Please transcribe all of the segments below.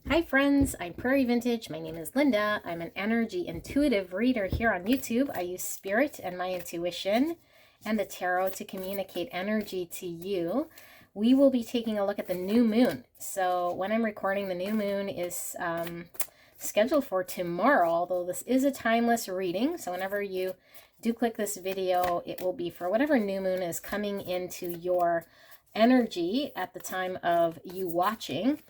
Hi friends, I'm Prairie Vintage. My name is Linda. I'm an energy intuitive reader here on YouTube. I use spirit and my intuition and the tarot to communicate energy to you. We will be taking a look at the new moon. So when I'm recording, the new moon is scheduled for tomorrow, although this is a timeless reading. So whenever you do click this video, it will be for whatever new moon is coming into your energy at the time of you watching.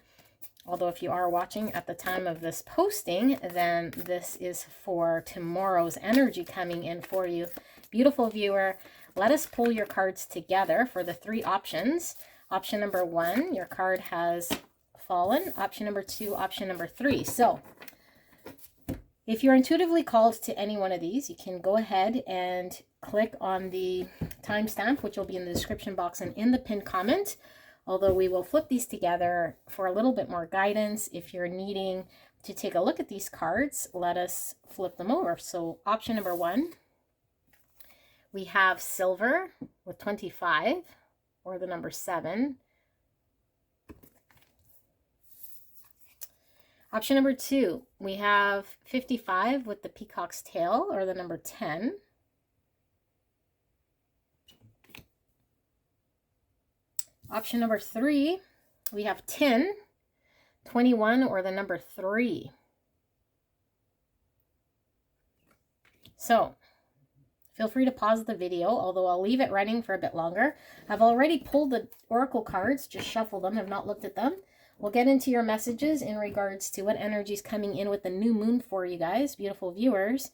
Although if you are watching at the time of this posting, then this is for tomorrow's energy coming in for you. Beautiful viewer, let us pull your cards together for the three options. Option number 1, your card has fallen. Option number 2, option number 3. So if you're intuitively called to any one of these, you can go ahead and click on the timestamp, which will be in the description box and in the pinned comment. Although we will flip these together for a little bit more guidance. If you're needing to take a look at these cards, let us flip them over. So option number 1, we have silver with 25 or the number 7. Option number 2, we have 55 with the peacock's tail or the number 10. Option number 3, we have 10, 21, or the number 3. So feel free to pause the video, although I'll leave it running for a bit longer. I've already pulled the oracle cards, just shuffled them, have not looked at them. We'll get into your messages in regards to what energy is coming in with the new moon for you guys, beautiful viewers.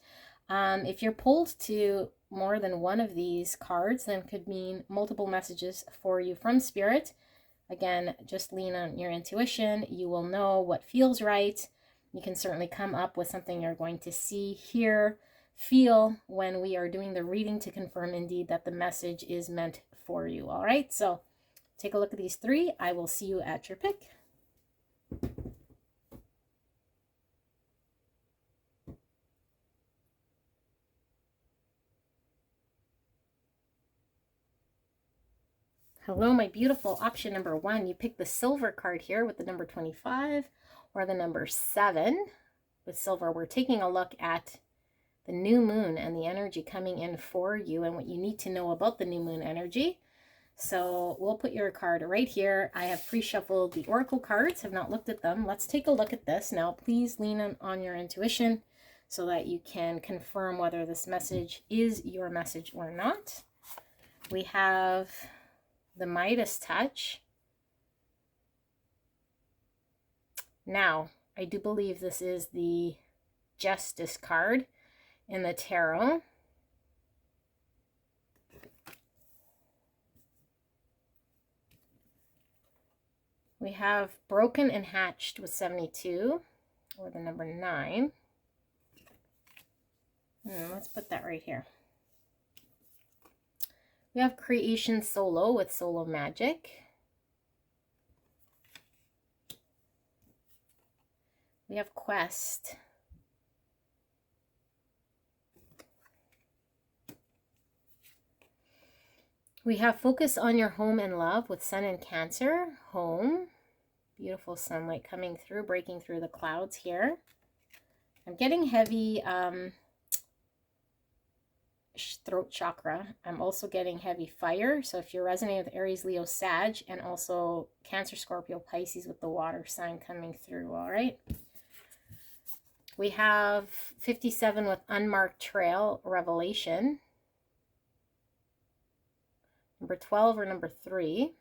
If you're pulled to more than one of these cards, then could mean multiple messages for you from spirit. Again, just lean on your intuition. You will know what feels right. You can certainly come up with something you're going to see, hear, feel when we are doing the reading to confirm indeed that the message is meant for you. All right, so take a look at these three. I will see you at your pick. Hello, my beautiful. Option number 1, you pick the silver card here with the number 25 or the number 7. With silver, we're taking a look at the new moon and the energy coming in for you and what you need to know about the new moon energy. So we'll put your card right here. I have pre-shuffled the oracle cards, have not looked at them. Let's take a look at this. Now, please lean on your intuition so that you can confirm whether this message is your message or not. We have the Midas touch. Now, I do believe this is the Justice card in the tarot. We have broken and hatched with 72 or the number 9. Let's put that right here. We have creation solo with solo magic. We have quest. We have focus on your home and love with sun and Cancer. Home. Beautiful sunlight coming through, breaking through the clouds here. I'm getting heavy throat chakra. I'm also getting heavy fire. So if you're resonating with Aries, Leo, Sag, and also Cancer, Scorpio, Pisces with the water sign coming through, all right? We have 57 with unmarked trail, revelation. Number 12 or number 3.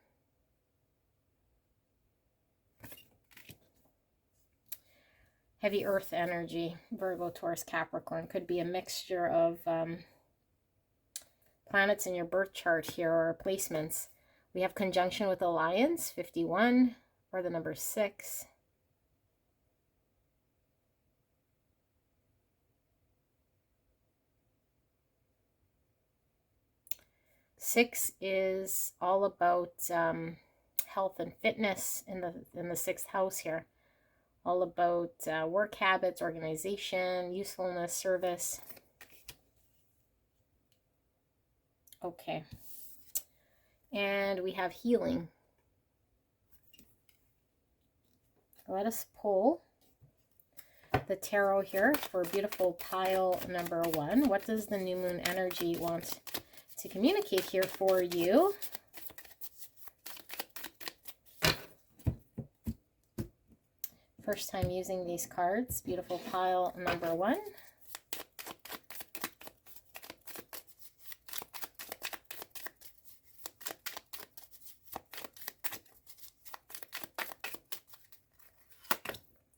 Heavy earth energy, Virgo, Taurus, Capricorn. Could be a mixture of planets in your birth chart here or placements. We have conjunction with alliance, 51, or the number 6. Six is all about health and fitness in the 6th house here. All about work habits, organization, usefulness, service. Okay. And we have healing. let us pull the tarot here for beautiful pile number 1. What does the new moon energy want to communicate here for you? First time using these cards. Beautiful pile number 1.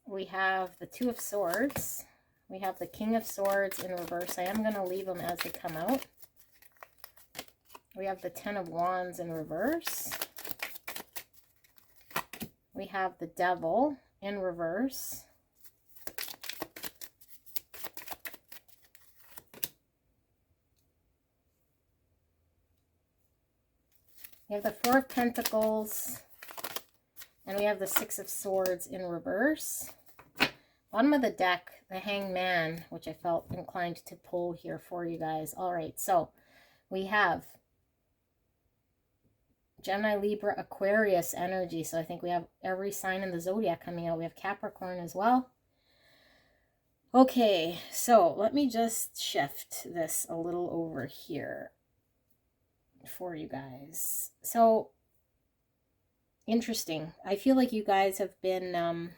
We have the Two of Swords. We have the King of Swords in reverse. I am going to leave them as they come out. We have the Ten of Wands in reverse. We have the Devil in reverse. We have the Four of Pentacles. And we have the Six of Swords in reverse. Bottom of the deck, the Hangman, which I felt inclined to pull here for you guys. All right, so we have Gemini, Libra, Aquarius energy. So I think we have every sign in the zodiac coming out. We have Capricorn as well. Okay, so let me just shift this a little over here for you guys. So interesting. I feel like you guys have been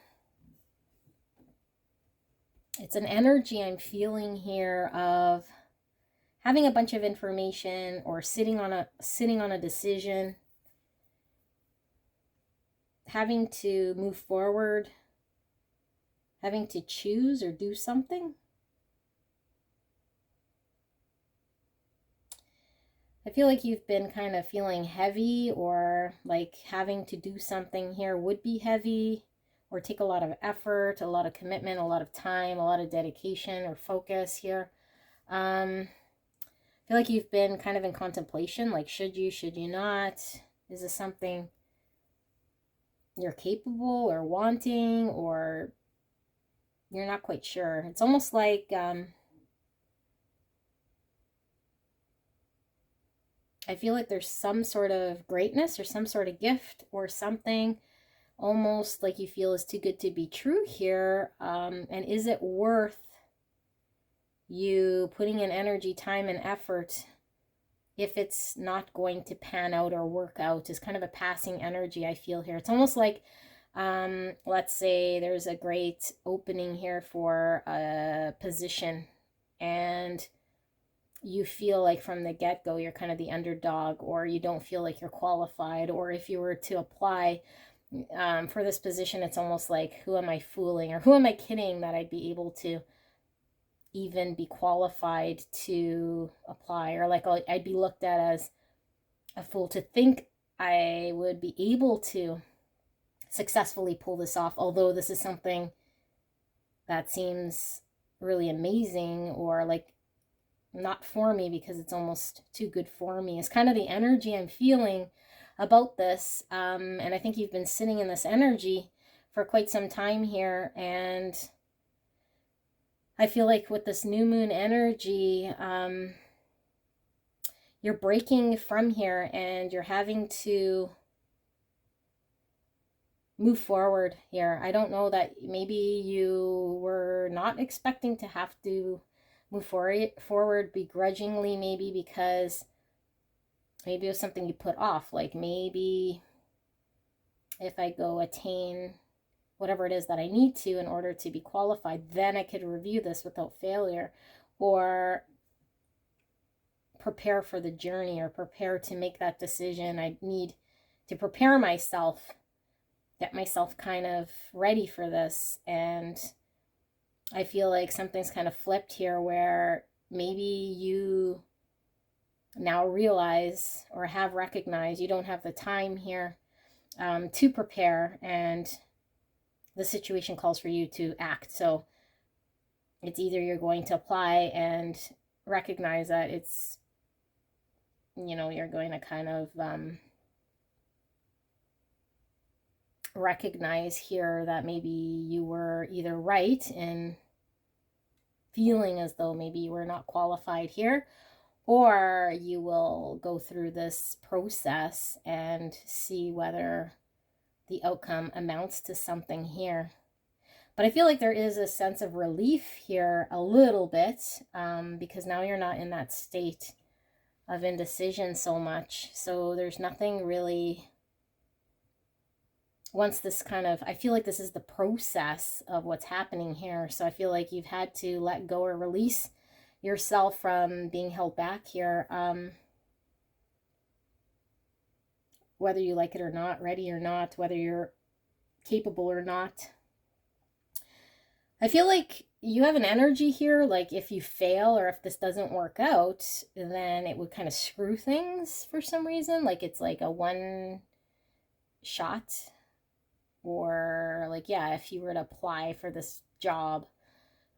it's an energy I'm feeling here of having a bunch of information or sitting on a decision, having to move forward, having to choose or do something. I feel like you've been kind of feeling heavy, or like having to do something here would be heavy or take a lot of effort, a lot of commitment, a lot of time, a lot of dedication or focus here. I feel like you've been kind of in contemplation, like should you not? Is this something you're capable or wanting, or you're not quite sure? It's almost like I feel like there's some sort of greatness or some sort of gift or something almost like you feel is too good to be true here. And is it worth you putting in energy, time, and effort if it's not going to pan out or work out? Is kind of a passing energy I feel here. It's almost like, let's say there's a great opening here for a position, and you feel like from the get-go you're kind of the underdog, or you don't feel like you're qualified, or if you were to apply for this position, it's almost like, who am I fooling, or who am I kidding that I'd be able to even be qualified to apply, or like I'd be looked at as a fool to think I would be able to successfully pull this off, although this is something that seems really amazing, or like not for me because it's almost too good for me, is kind of the energy I'm feeling about this. And I think you've been sitting in this energy for quite some time here, and I feel like with this new moon energy, you're breaking from here and you're having to move forward here. I don't know, that maybe you were not expecting to have to move forward begrudgingly, maybe because maybe it was something you put off, like maybe if I go attain whatever it is that I need to in order to be qualified, then I could review this without failure, or prepare for the journey, or prepare to make that decision. I need to prepare myself, get myself kind of ready for this. And I feel like something's kind of flipped here, where maybe you now realize or have recognized you don't have the time here to prepare, and the situation calls for you to act. So it's either you're going to apply and recognize that it's, you know, you're going to kind of recognize here that maybe you were either right in feeling as though maybe you were not qualified here, or you will go through this process and see whether the outcome amounts to something here. But I feel like there is a sense of relief here a little bit, because now you're not in that state of indecision so much. So there's nothing really, once this kind of, I feel like this is the process of what's happening here. So I feel like you've had to let go or release yourself from being held back here. Whether you like it or not, ready or not, whether you're capable or not. I feel like you have an energy here, like if you fail or if this doesn't work out, then it would kind of screw things for some reason. Like it's like a one shot, or like, yeah, if you were to apply for this job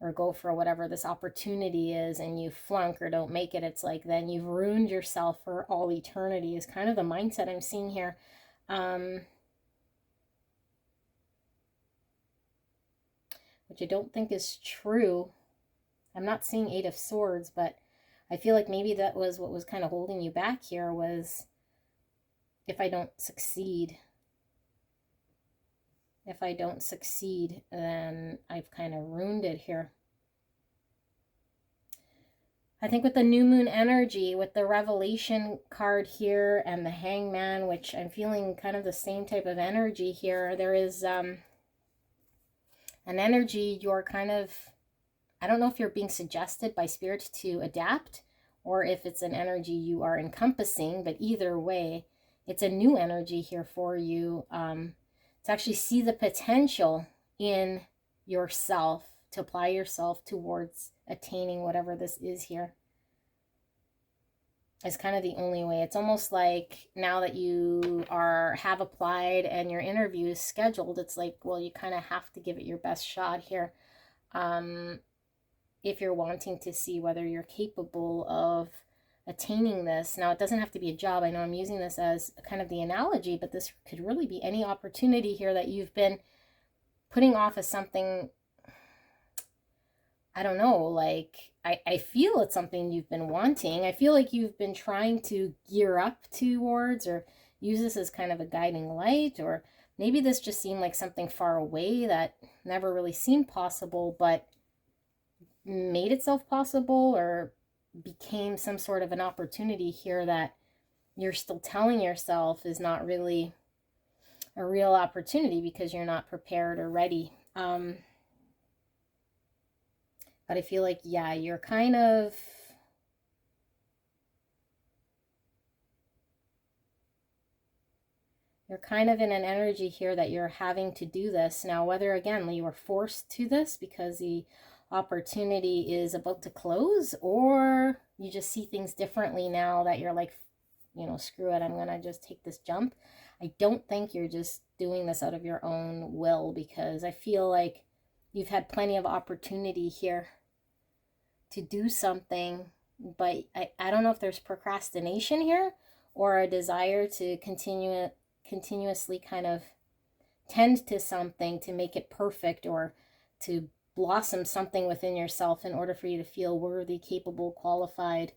or go for whatever this opportunity is and you flunk or don't make it, it's like then you've ruined yourself for all eternity is kind of the mindset I'm seeing here. Which I don't think is true. I'm not seeing Eight of Swords, but I feel like maybe that was what was kind of holding you back here, was if I don't succeed, then I've kind of ruined it here. I think with the new moon energy, with the revelation card here and the hangman, which I'm feeling kind of the same type of energy here, there is an energy you're kind of, I don't know if you're being suggested by spirit to adapt or if it's an energy you are encompassing, but either way, it's a new energy here for you to actually see the potential in yourself, to apply yourself towards attaining whatever this is here. It's kind of the only way. It's almost like now that you have applied and your interview is scheduled, it's like, well, you kind of have to give it your best shot here. If you're wanting to see whether you're capable of attaining this. Now, it doesn't have to be a job. I know I'm using this as kind of the analogy, but this could really be any opportunity here that you've been putting off as something, I don't know, like, I feel it's something you've been wanting. I feel like you've been trying to gear up towards or use this as kind of a guiding light, or maybe this just seemed like something far away that never really seemed possible, but made itself possible or became some sort of an opportunity here that you're still telling yourself is not really a real opportunity because you're not prepared or ready. But I feel like, yeah, you're kind of in an energy here that you're having to do this. Now, whether, again, you were forced to this because the opportunity is about to close, or you just see things differently now that you're like, you know, screw it, I'm going to just take this jump. I don't think you're just doing this out of your own will, because I feel like you've had plenty of opportunity here to do something, but I don't know if there's procrastination here or a desire to continuously kind of tend to something to make it perfect or to blossom something within yourself in order for you to feel worthy, capable, qualified.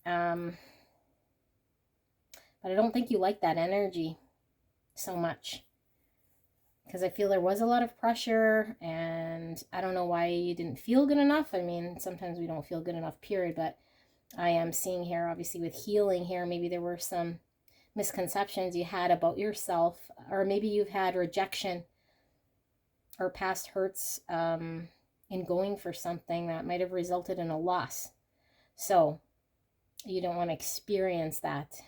But I don't think you like that energy so much, because I feel there was a lot of pressure, and I don't know why you didn't feel good enough. I mean, sometimes we don't feel good enough, period, but I am seeing here, obviously with healing here, maybe there were some misconceptions you had about yourself, or maybe you've had rejection or past hurts in going for something that might have resulted in a loss. So you don't want to experience that.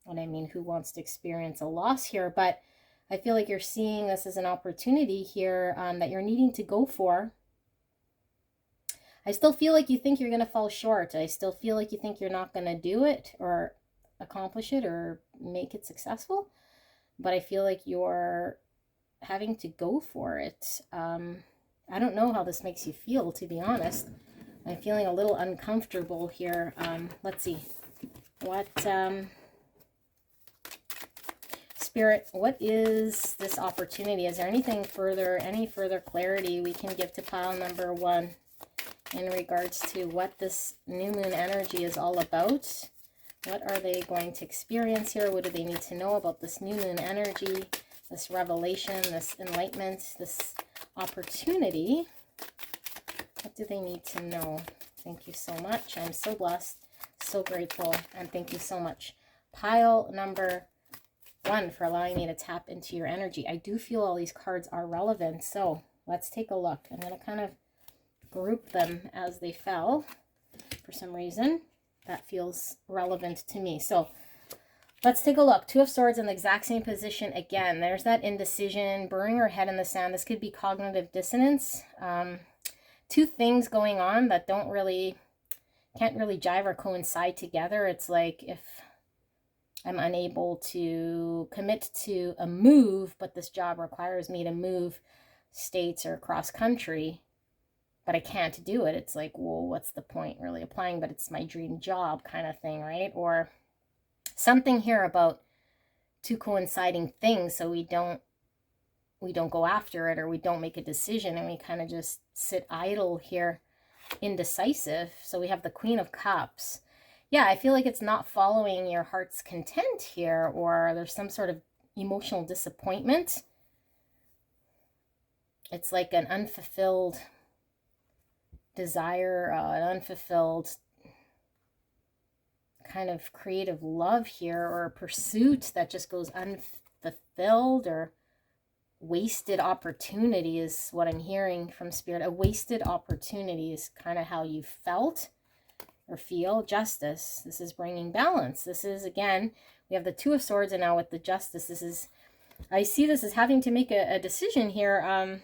And I mean, who wants to experience a loss here? But I feel like you're seeing this as an opportunity here that you're needing to go for. I still feel like you think you're going to fall short. I still feel like you think you're not going to do it or accomplish it or make it successful. But I feel like you're having to go for it. I don't know how this makes you feel, to be honest. I'm feeling a little uncomfortable here. Let's see. What... Spirit, what is this opportunity? Is there anything further, any further clarity we can give to pile number 1 in regards to what this new moon energy is all about? What are they going to experience here? What do they need to know about this new moon energy this revelation, this enlightenment, this opportunity. What do they need to know? Thank you so much. I'm so blessed, so grateful, and thank you so much. Pile number 1 for allowing me to tap into your energy. I do feel all these cards are relevant, so let's take a look. I'm going to kind of group them as they fell. For some reason, that feels relevant to me. So let's take a look. 2 of Swords in the exact same position again. There's that indecision, burying her head in the sand. This could be cognitive dissonance. 2 things going on that can't really jive or coincide together. It's like if I'm unable to commit to a move, but this job requires me to move states or cross country, but I can't do it. It's like, well, what's the point really applying? But it's my dream job kind of thing, right? Or something here about 2 coinciding things, so we don't go after it, or we don't make a decision, and we kind of just sit idle here, indecisive. So we have the Queen of Cups. Yeah, I feel like it's not following your heart's content here, or there's some sort of emotional disappointment. It's like an unfulfilled desire, an unfulfilled kind of creative love here, or a pursuit that just goes unfulfilled, or wasted opportunity is what I'm hearing from Spirit. A wasted opportunity is kind of how you felt or feel. Justice. This is bringing balance. This is, again, we have the 2 of Swords, and now with the Justice, this is, I see this as having to make a decision here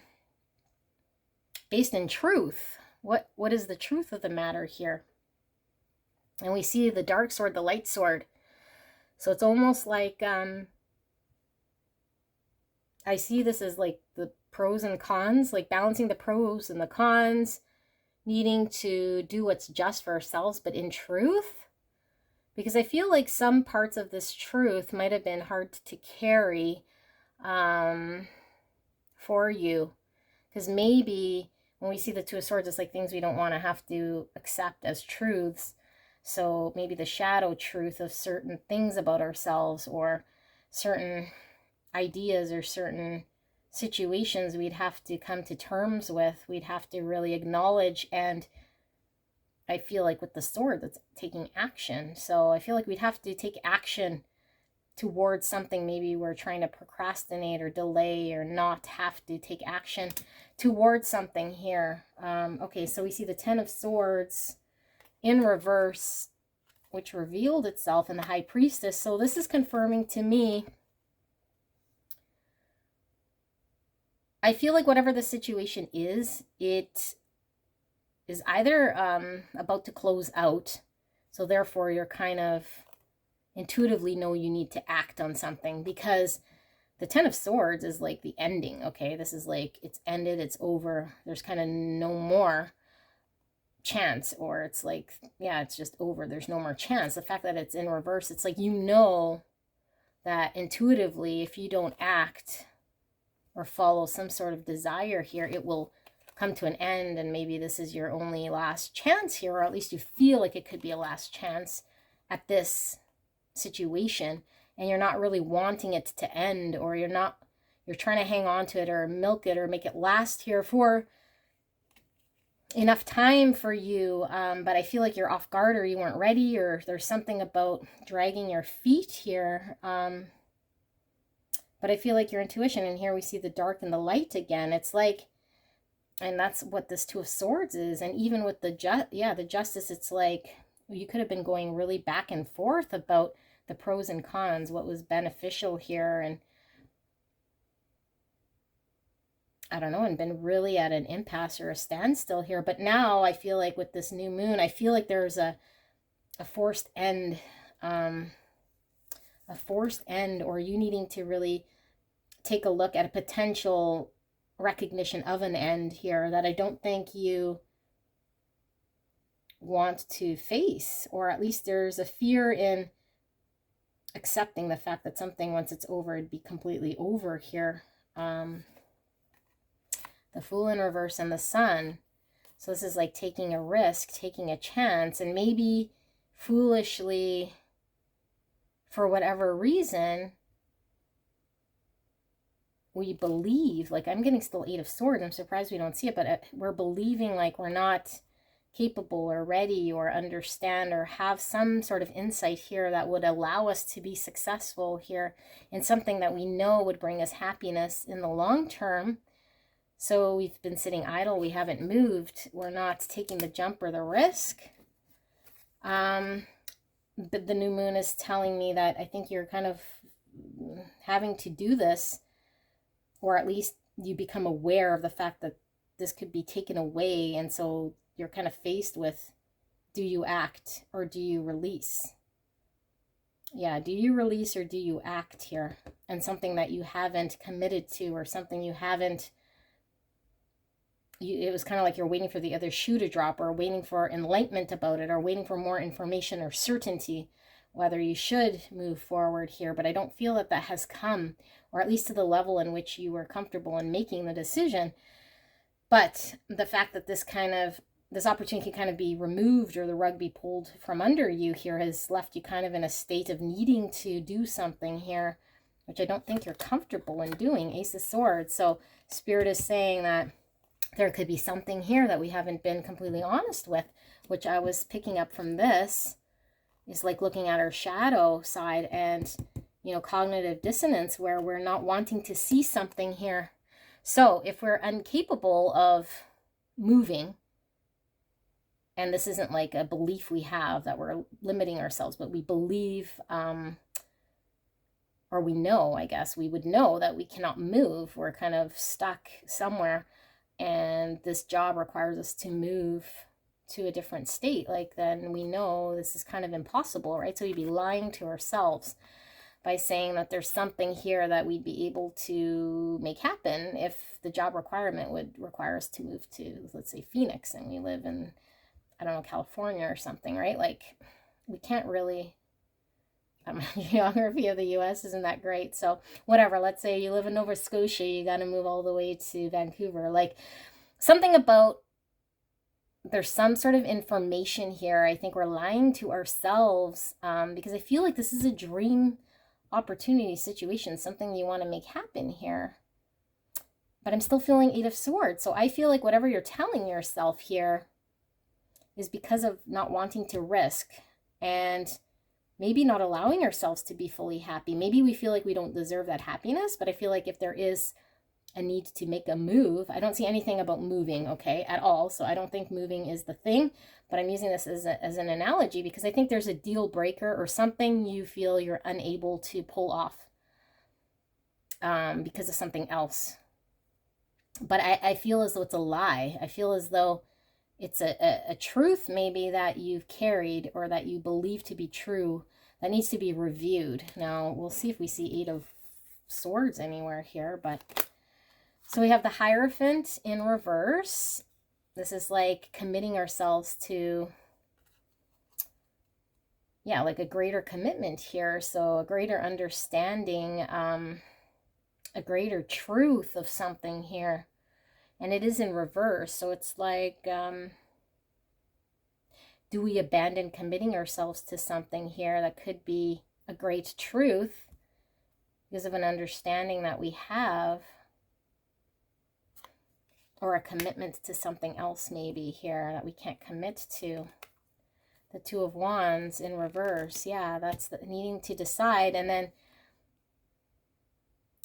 based in truth. What is the truth of the matter here? And we see the dark sword, the light sword. So it's almost like, I see this as like the pros and cons, like balancing the pros and the cons, needing to do what's just for ourselves, but in truth. Because I feel like some parts of this truth might have been hard to carry for you. Because maybe when we see the 2 of Swords, it's like things we don't want to have to accept as truths. So maybe the shadow truth of certain things about ourselves, or certain ideas, or certain situations we'd have to come to terms with, we'd have to really acknowledge. And I feel like with the sword, that's taking action. So I feel like we'd have to take action towards something maybe we're trying to procrastinate or delay, or not have to take action towards something here. Okay, so we see the 10 of Swords in reverse, which revealed itself in the High Priestess. So this is confirming to me, I feel like whatever the situation is, it is either about to close out. So therefore you're kind of intuitively know you need to act on something, because the 10 of Swords is like the ending. Okay, this is like it's ended, it's over, there's kind of no more chance, or it's like, yeah, it's just over, there's no more chance. The fact that it's in reverse, it's like, you know that intuitively, if you don't act or follow some sort of desire here, it will come to an end, and maybe this is your only last chance here, or at least you feel like it could be a last chance at this situation, and you're not really wanting it to end, or you're trying to hang on to it, or milk it, or make it last here for enough time for you, but I feel like you're off guard, or you weren't ready, or there's something about dragging your feet here, but I feel like your intuition, and here we see the dark and the light again. It's like, and that's what this 2 of Swords is. And even with the Justice, it's like you could have been going really back and forth about the pros and cons, what was beneficial here, and I don't know, and been really at an impasse or a standstill here. But now I feel like with this new moon, I feel like there's a forced end, or you needing to really take a look at a potential recognition of an end here that I don't think you want to face, or at least there's a fear in accepting the fact that something, once it's over, it'd be completely over here. The Fool in reverse and the Sun. So this is like taking a risk, taking a chance, and maybe foolishly, for whatever reason, we believe, like I'm getting still 8 of Swords. I'm surprised we don't see it, but we're believing like we're not capable or ready or understand or have some sort of insight here that would allow us to be successful here in something that we know would bring us happiness in the long term. So we've been sitting idle, we haven't moved, we're not taking the jump or the risk. But the new moon is telling me that I think you're kind of having to do this, or at least you become aware of the fact that this could be taken away, and so you're kind of faced with, do you act or do you release? Yeah, do you release or do you act here? And something that you haven't committed to, or something you haven't, it was kind of like you're waiting for the other shoe to drop, or waiting for enlightenment about it, or waiting for more information or certainty whether you should move forward here. But I don't feel that that has come, or at least to the level in which you were comfortable in making the decision. But the fact that this opportunity can kind of be removed, or the rug be pulled from under you here, has left you kind of in a state of needing to do something here, which I don't think you're comfortable in doing. Ace of Swords. So Spirit is saying that there could be something here that we haven't been completely honest with, which I was picking up from this, is like looking at our shadow side and, you know, cognitive dissonance, where we're not wanting to see something here. So if we're incapable of moving, and this isn't like a belief we have that we're limiting ourselves, but we believe, or we know, I guess, we would know that we cannot move. We're kind of stuck somewhere, and this job requires us to move to a different state. Like, then we know this is kind of impossible, right? So we'd be lying to ourselves by saying that there's something here that we'd be able to make happen if the job requirement would require us to move to, let's say, Phoenix, and we live in, I don't know, California or something, right? Like, we can't really, geography of the US isn't that great. So whatever, let's say you live in Nova Scotia, you got to move all the way to Vancouver. Like, something about, there's some sort of information here. I think we're lying to ourselves, because I feel like this is a dream opportunity situation, something you want to make happen here. But I'm still feeling 8 of Swords. So I feel like whatever you're telling yourself here is because of not wanting to risk, and maybe not allowing ourselves to be fully happy. Maybe we feel like we don't deserve that happiness, but I feel like if there is a need to make a move, I don't see anything about moving, okay, at all. So I don't think moving is the thing, but I'm using this as an analogy because I think there's a deal breaker or something you feel you're unable to pull off because of something else. But I feel as though it's a lie. I feel as though it's a truth maybe that you've carried, or that you believe to be true, that needs to be reviewed. Now, we'll see if we see 8 of Swords anywhere here. But so we have the Hierophant in reverse. This is like committing ourselves to, yeah, like a greater commitment here. So a greater understanding, a greater truth of something here. And it is in reverse. So it's like, do we abandon committing ourselves to something here that could be a great truth because of an understanding that we have, or a commitment to something else maybe here that we can't commit to? The 2 of Wands in reverse. Yeah, that's the needing to decide. And then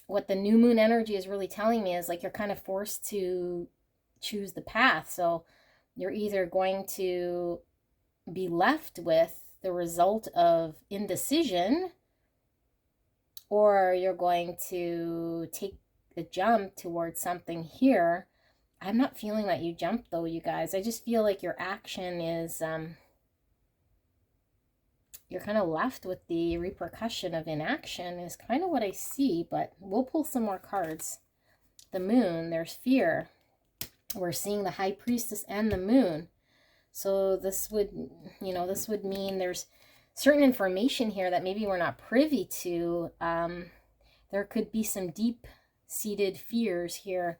what the new moon energy is really telling me is like you're kind of forced to choose the path. So you're either going to be left with the result of indecision, or you're going to take the jump towards something here. I'm not feeling that you jump though, you guys. I just feel like your action is, you're kind of left with the repercussion of inaction is kind of what I see, but we'll pull some more cards. The Moon, there's fear. We're seeing the High Priestess and the Moon. So this would, you know, this would mean there's certain information here that maybe we're not privy to. There could be some deep-seated fears here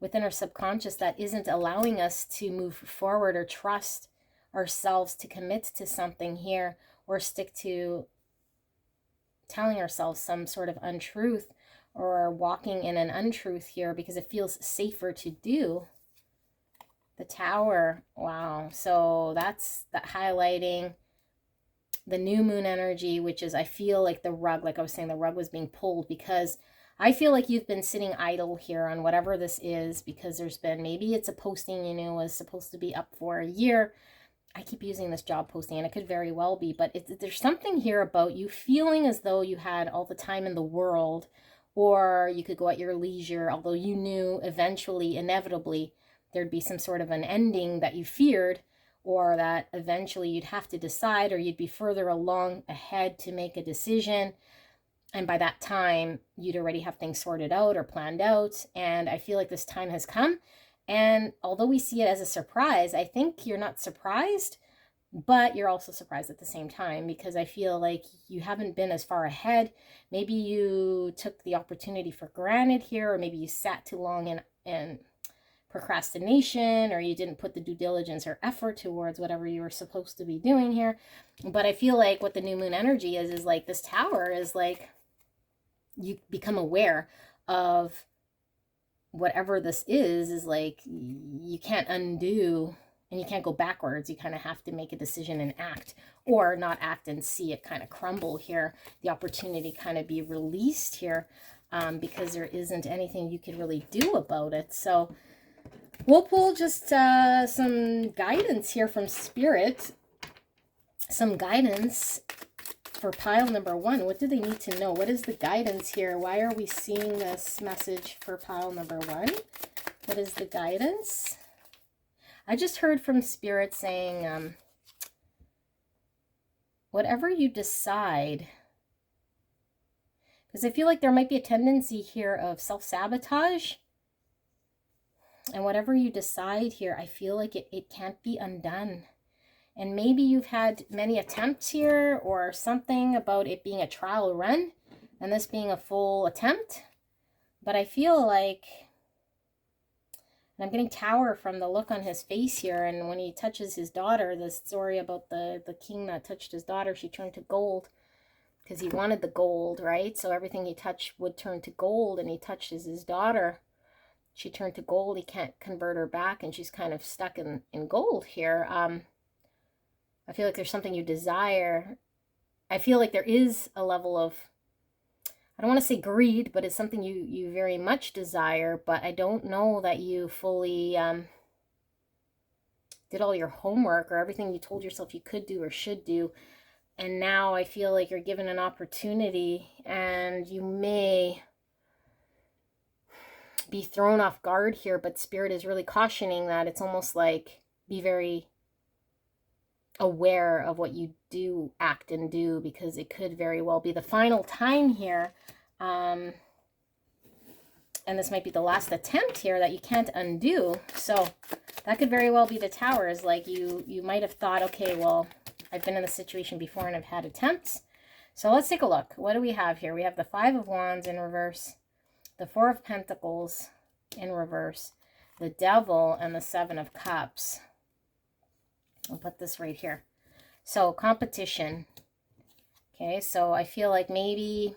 within our subconscious that isn't allowing us to move forward or trust ourselves to commit to something here, or stick to telling ourselves some sort of untruth, or walking in an untruth here because it feels safer to do. The Tower. Wow. So that's that highlighting the new moon energy, which is, I feel like the rug, like I was saying, the rug was being pulled because I feel like you've been sitting idle here on whatever this is, because there's been, maybe it's a posting, you know, was supposed to be up for a year. I keep using this job posting, and it could very well be, but there's something here about you feeling as though you had all the time in the world, or you could go at your leisure, although you knew eventually, inevitably, there'd be some sort of an ending that you feared, or that eventually you'd have to decide, or you'd be further along ahead to make a decision. And by that time, you'd already have things sorted out or planned out. And I feel like this time has come. And although we see it as a surprise, I think you're not surprised, but you're also surprised at the same time, because I feel like you haven't been as far ahead. Maybe you took the opportunity for granted here, or maybe you sat too long in procrastination, or you didn't put the due diligence or effort towards whatever you were supposed to be doing here. But I feel like what the new moon energy is like this Tower is like, you become aware of whatever this is like you can't undo and you can't go backwards. You kind of have to make a decision and act, or not act and see it kind of crumble here, the opportunity kind of be released here, because there isn't anything you could really do about it. So we'll pull just some guidance here from Spirit, some guidance for pile number 1. What do they need to know? What is the guidance here? Why are we seeing this message for pile number 1? What is the guidance? I just heard from Spirit saying, whatever you decide, because I feel like there might be a tendency here of self-sabotage. And whatever you decide here, I feel like it can't be undone. And maybe you've had many attempts here, or something about it being a trial run and this being a full attempt. But I feel like, and I'm getting Tower from the look on his face here, and when he touches his daughter, the story about the king that touched his daughter, she turned to gold because he wanted the gold, right? So everything he touched would turn to gold, and he touches his daughter. She turned to gold. He can't convert her back, and she's kind of stuck in gold here. I feel like there's something you desire. I feel like there is a level of, I don't want to say greed, but it's something you very much desire, but I don't know that you fully did all your homework or everything you told yourself you could do or should do. And now I feel like you're given an opportunity, and you may be thrown off guard here, but Spirit is really cautioning that it's almost like, be very aware of what you do act and do, because it could very well be the final time here, and this might be the last attempt here that you can't undo. So that could very well be the Tower, is like you might have thought, okay, well, I've been in this situation before and I've had attempts. So let's take a look. What do we have here? We have the 5 of Wands in reverse, the 4 of Pentacles in reverse, the Devil, and the 7 of Cups. I'll put this right here. So competition. Okay, so I feel like maybe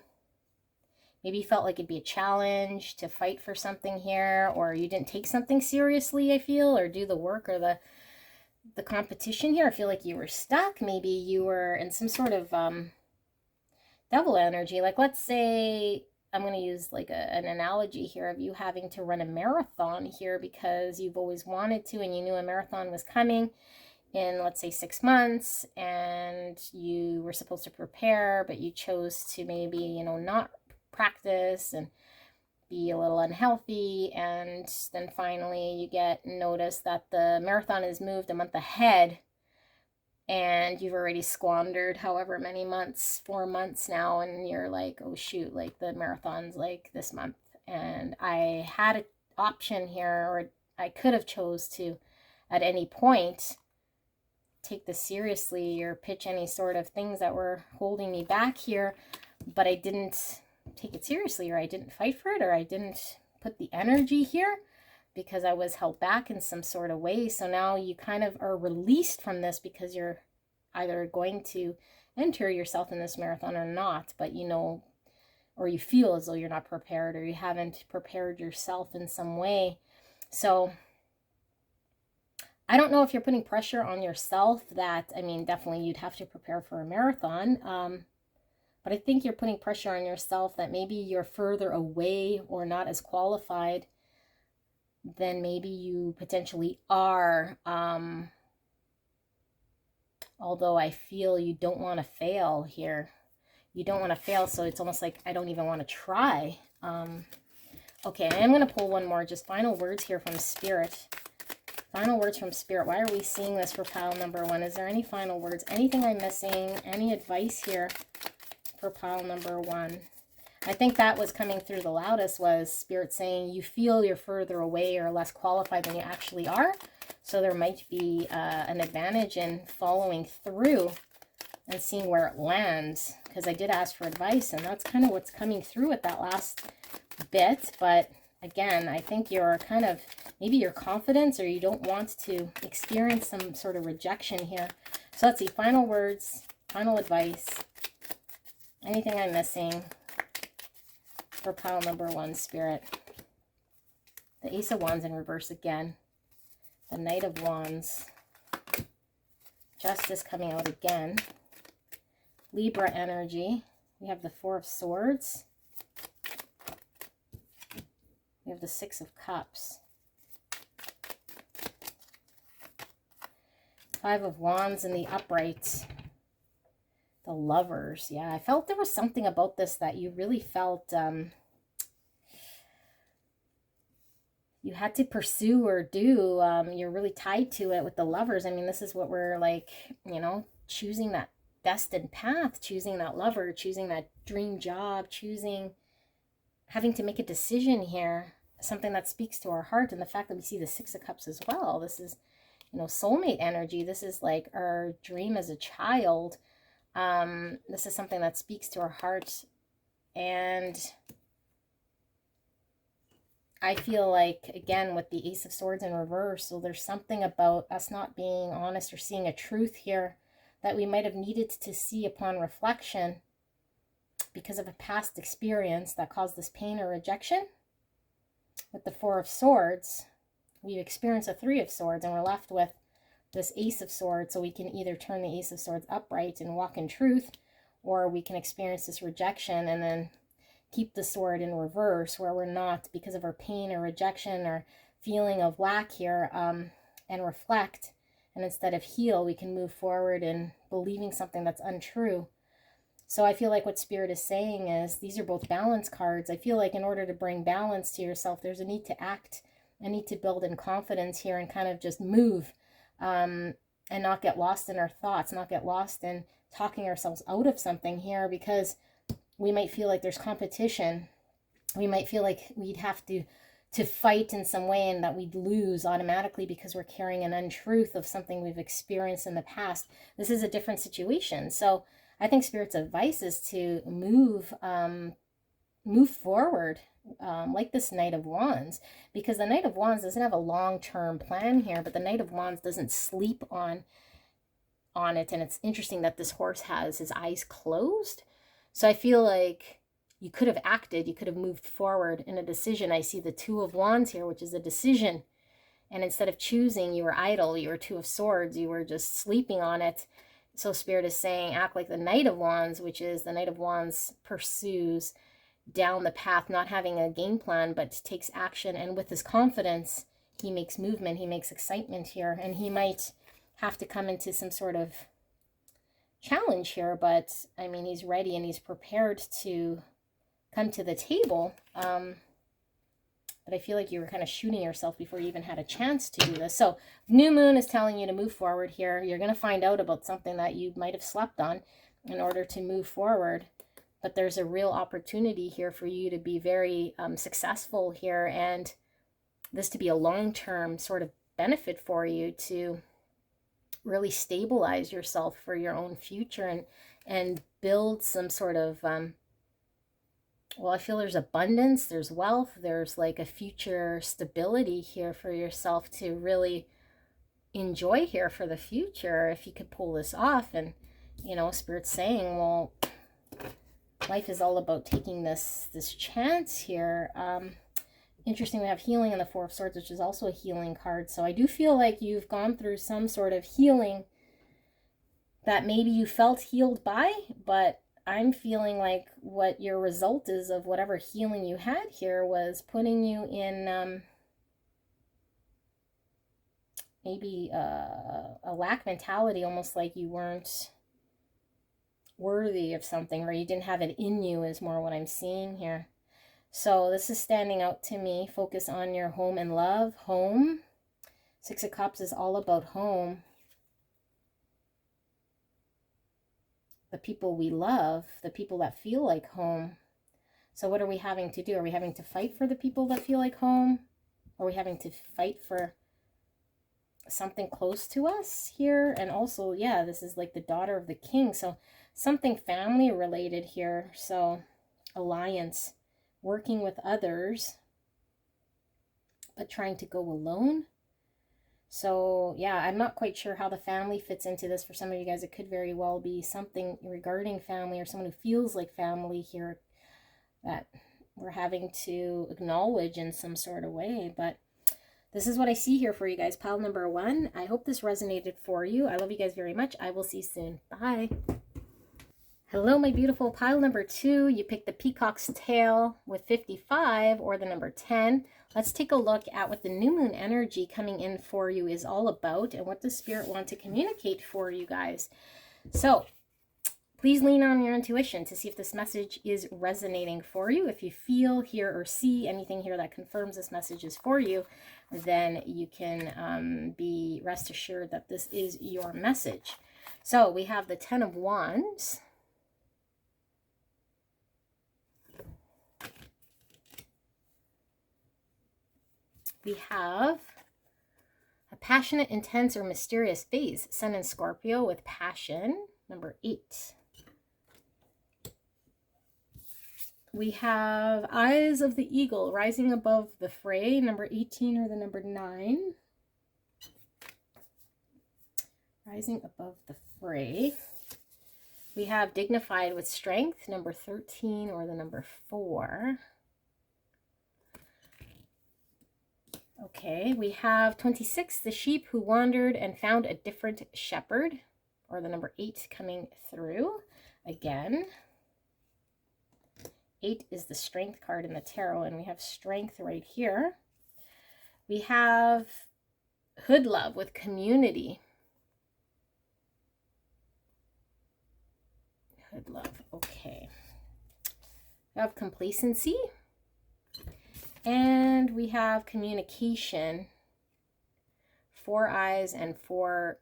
you felt like it'd be a challenge to fight for something here, or you didn't take something seriously, I feel, or do the work or the competition here. I feel like you were stuck. Maybe you were in some sort of devil energy. Like, let's say, I'm going to use like an analogy here of you having to run a marathon here because you've always wanted to, and you knew a marathon was coming in, let's say, 6 months, and you were supposed to prepare, but you chose to maybe, you know, not practice and be a little unhealthy, and then finally you get notice that the marathon is moved a month ahead, and you've already squandered however many months, 4 months now, and you're like, oh shoot, like the marathon's like this month, and I had an option here, or I could have chose to at any point take this seriously or pitch any sort of things that were holding me back here, but I didn't take it seriously, or I didn't fight for it, or I didn't put the energy here because I was held back in some sort of way. So now you kind of are released from this, because you're either going to enter yourself in this marathon or not, but you know or you feel as though you're not prepared, or you haven't prepared yourself in some way. So I don't know if you're putting pressure on yourself that, I mean, definitely you'd have to prepare for a marathon. But I think you're putting pressure on yourself that maybe you're further away or not as qualified than maybe you potentially are. Although I feel you don't want to fail here. You don't want to fail, so it's almost like I don't even want to try. Okay, I am going to pull one more, just final words here from Spirit. Final words from Spirit. Why are we seeing this for pile number 1? Is there any final words? Anything I'm missing? Any advice here for pile number 1? I think that was coming through the loudest, was Spirit saying you feel you're further away or less qualified than you actually are. So there might be an advantage in following through and seeing where it lands. Because I did ask for advice, and that's kind of what's coming through with that last bit. But again, I think you're kind of, maybe your confidence, or you don't want to experience some sort of rejection here. So let's see, final words, final advice. Anything I'm missing for pile number 1, Spirit? The Ace of Wands in reverse again. The Knight of Wands. Justice coming out again. Libra energy. We have the Four of Swords. We have the Six of Cups. Five of Wands in the upright. The Lovers. Yeah, I felt there was something about this that you really felt you had to pursue or do. You're really tied to it with the Lovers. I mean, this is what we're like, you know, choosing that destined path, choosing that lover, choosing that dream job, choosing, having to make a decision here, something that speaks to our heart. And the fact that we see the Six of Cups as well, this is, you know, soulmate energy. This is like our dream as a child. This is something that speaks to our heart. And I feel like, again, with the Ace of Swords in reverse, so there's something about us not being honest or seeing a truth here that we might have needed to see upon reflection because of a past experience that caused this pain or rejection. With the Four of Swords, we've experienced a Three of Swords, and we're left with this Ace of Swords. So we can either turn the Ace of Swords upright and walk in truth, or we can experience this rejection and then keep the sword in reverse, where we're not, because of our pain or rejection or feeling of lack here, and reflect. And instead of heal, we can move forward in believing something that's untrue. So I feel like what Spirit is saying is, these are both balance cards. I feel like in order to bring balance to yourself, there's a need to act, a need to build in confidence here and kind of just move, and not get lost in our thoughts, not get lost in talking ourselves out of something here, because we might feel like there's competition. We might feel like we'd have to fight in some way, and that we'd lose automatically because we're carrying an untruth of something we've experienced in the past. This is a different situation. So I think Spirit's advice is to move forward, like this Knight of Wands, because the Knight of Wands doesn't have a long-term plan here, but the Knight of Wands doesn't sleep on it. And it's interesting that this horse has his eyes closed. So I feel like you could have acted, you could have moved forward in a decision. I see the Two of Wands here, which is a decision. And instead of choosing, you were idle, you were Two of Swords, you were just sleeping on it. So Spirit is saying, act like the Knight of Wands, which is the Knight of Wands pursues down the path, not having a game plan, but takes action. And with his confidence, he makes movement, he makes excitement here. And he might have to come into some sort of challenge here, but I mean, he's ready and he's prepared to come to the table. But I feel like you were kind of shooting yourself before you even had a chance to do this. So new moon is telling you to move forward here. You're going to find out about something that you might have slept on in order to move forward. But there's a real opportunity here for you to be very successful here, and this to be a long-term sort of benefit for you to really stabilize yourself for your own future and build some sort of, well, I feel there's abundance, there's wealth, there's like a future stability here for yourself to really enjoy here for the future if you could pull this off. And, you know, Spirit's saying, well, life is all about taking this chance here. Interesting, we have healing in the Four of Swords, which is also a healing card. So I do feel like you've gone through some sort of healing that maybe you felt healed by, but I'm feeling like what your result is of whatever healing you had here was putting you in maybe a lack mentality, almost like you weren't worthy of something, or you didn't have it in you, is more what I'm seeing here. So this is standing out to me. Focus on your home and love. Home. Six of Cups is all about home. The people we love, the people that feel like home. So what are we having to do? Are we having to fight for the people that feel like home? Are we having to fight for something close to us here? And also, yeah, this is like the daughter of the king. So something family related here. So alliance, working with others, but trying to go alone. So yeah, I'm not quite sure how the family fits into this. For some of you guys, it could very well be something regarding family, or someone who feels like family here that we're having to acknowledge in some sort of way. But this is what I see here for you guys. Pile number 1. I hope this resonated for you. I love you guys very much. I will see you soon. Bye. Hello, my beautiful. Pile number 2. You picked the peacock's tail with 55 or the number 10. Let's take a look at what the new moon energy coming in for you is all about and what does Spirit want to communicate for you guys. So please lean on your intuition to see if this message is resonating for you. If you feel, hear, or see anything here that confirms this message is for you, then you can be rest assured that this is your message. So we have the 10 of Wands. We have a passionate, intense, or mysterious phase. Sun in Scorpio with passion, number 8. We have Eyes of the Eagle, rising above the fray, number 18 or the number 9. Rising above the fray. We have Dignified with Strength, number 13 or the number 4. Okay, we have 26, the sheep who wandered and found a different shepherd, or the number 8 coming through again. 8 is the strength card in the tarot, and we have strength right here. We have Hood Love with community. Hood Love, okay. We have complacency. And we have communication, 4 eyes and 4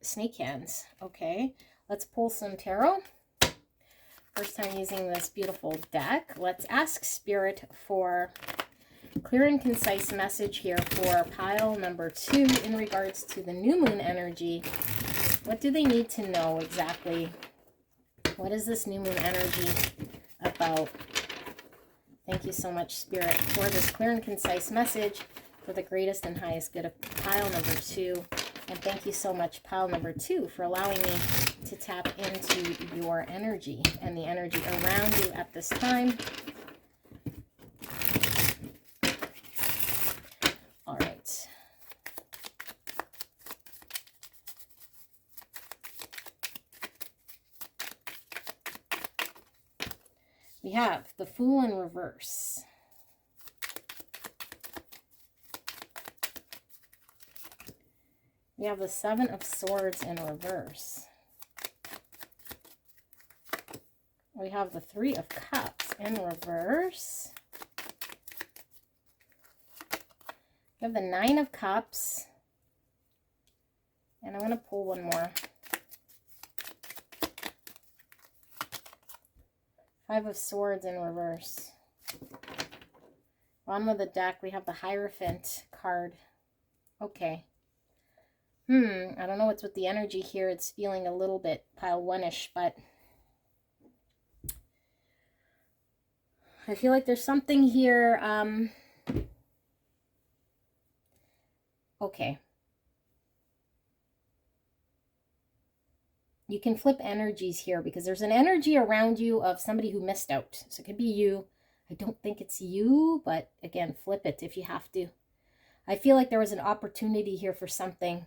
snake hands. Okay, let's pull some tarot. First time using this beautiful deck. Let's ask Spirit for clear and concise message here for pile number 2 in regards to the new moon energy. What do they need to know exactly? What is this new moon energy about? Thank you so much, Spirit, for this clear and concise message for the greatest and highest good of pile number 2. And thank you so much, pile number 2, for allowing me to tap into your energy and the energy around you at this time. All right. We have the Fool in reverse. We have the 7 of Swords in reverse. We have the 3 of Cups in reverse. We have the 9 of Cups. And I'm going to pull one more. 5 of Swords in reverse. Bottom of the deck, we have the Hierophant card. Okay. I don't know what's with the energy here. It's feeling a little bit pile 1-ish, but I feel like there's something here. Okay. you can flip energies here, because there's an energy around you of somebody who missed out. So it could be you. I don't think it's you, but again, flip it if you have to. I feel like there was an opportunity here for something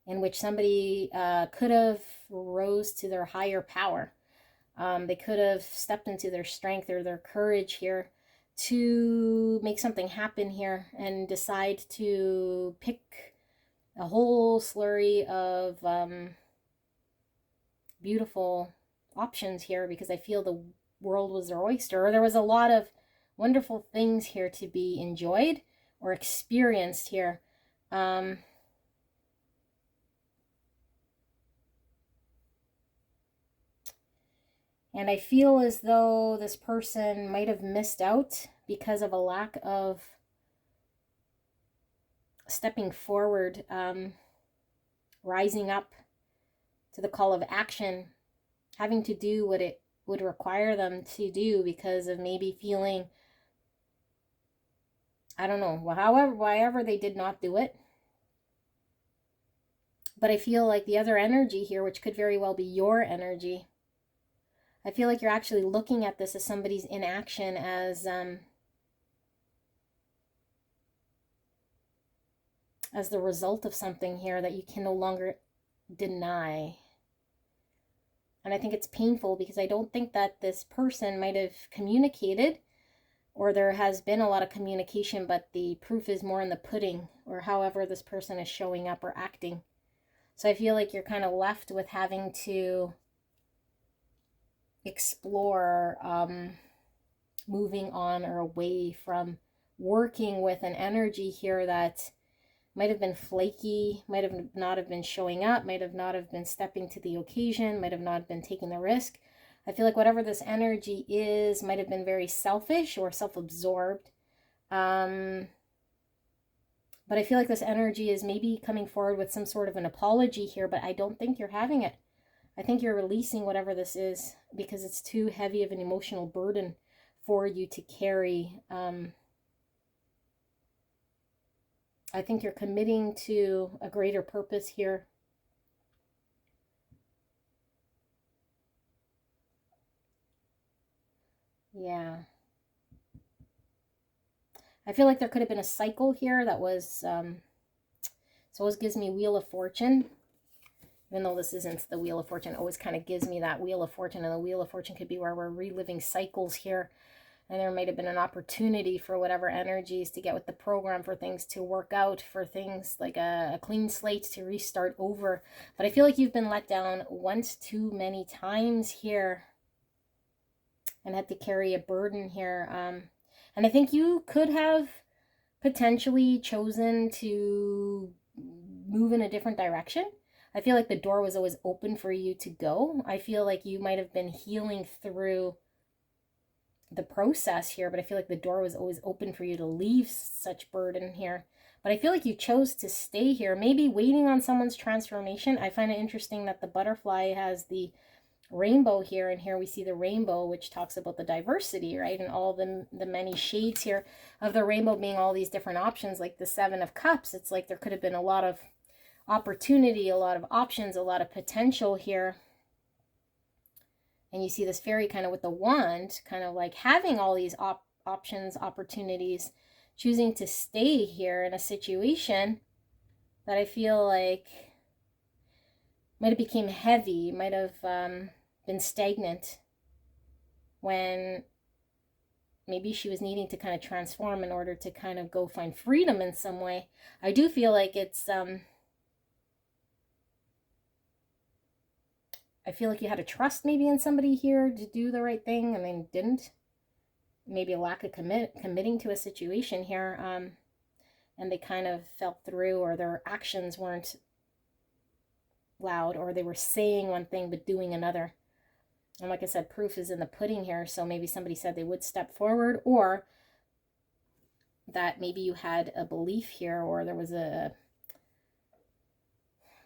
in which somebody could have rose to their higher power. They could have stepped into their strength or their courage here to make something happen here and decide to pick a whole slurry of beautiful options here, because I feel the world was their oyster, or there was a lot of wonderful things here to be enjoyed or experienced here. And I feel as though this person might have missed out because of a lack of stepping forward, rising up to the call of action, having to do what it would require them to do because of maybe feeling, I don't know, however they did not do it. But I feel like the other energy here, which could very well be your energy, I feel like you're actually looking at this as somebody's inaction as the result of something here that you can no longer deny. And I think it's painful, because I don't think that this person might have communicated, or there has been a lot of communication, but the proof is more in the pudding, or however this person is showing up or acting. So I feel like you're kind of left with having to explore moving on or away from working with an energy here that might have been flaky, might have not have been showing up, might have not have been stepping to the occasion, might have not been taking the risk. I feel like whatever this energy is might have been very selfish or self-absorbed. But I feel like this energy is maybe coming forward with some sort of an apology here, but I don't think you're having it. I think you're releasing whatever this is, because it's too heavy of an emotional burden for you to carry. I think you're committing to a greater purpose here. Yeah. I feel like there could have been a cycle here that was, so it always gives me Wheel of Fortune. Even though this isn't the Wheel of Fortune, it always kind of gives me that Wheel of Fortune. And the Wheel of Fortune could be where we're reliving cycles here. And there might have been an opportunity for whatever energies to get with the program, for things to work out, for things like a clean slate to restart over. But I feel like you've been let down once too many times here and had to carry a burden here. And I think you could have potentially chosen to move in a different direction. I feel like the door was always open for you to go. I feel like you might have been healing through the process here, but I feel like the door was always open for you to leave such burden here. But I feel like you chose to stay here, maybe waiting on someone's transformation. I find it interesting that the butterfly has the rainbow here, and here we see the rainbow, which talks about the diversity, right? And all the many shades here of the rainbow being all these different options, like the Seven of Cups. It's like there could have been a lot of opportunity, a lot of options, a lot of potential here. And you see this fairy kind of with the wand, kind of like having all these options, opportunities, choosing to stay here in a situation that I feel like might have became heavy, might have been stagnant, when maybe she was needing to kind of transform in order to kind of go find freedom in some way. I do feel like it's I feel like you had to trust maybe in somebody here to do the right thing, and then didn't. Maybe a lack of committing to a situation here, and they kind of fell through, or their actions weren't loud, or they were saying one thing but doing another. And like I said, proof is in the pudding here. So maybe somebody said they would step forward, or that maybe you had a belief here, or there was a,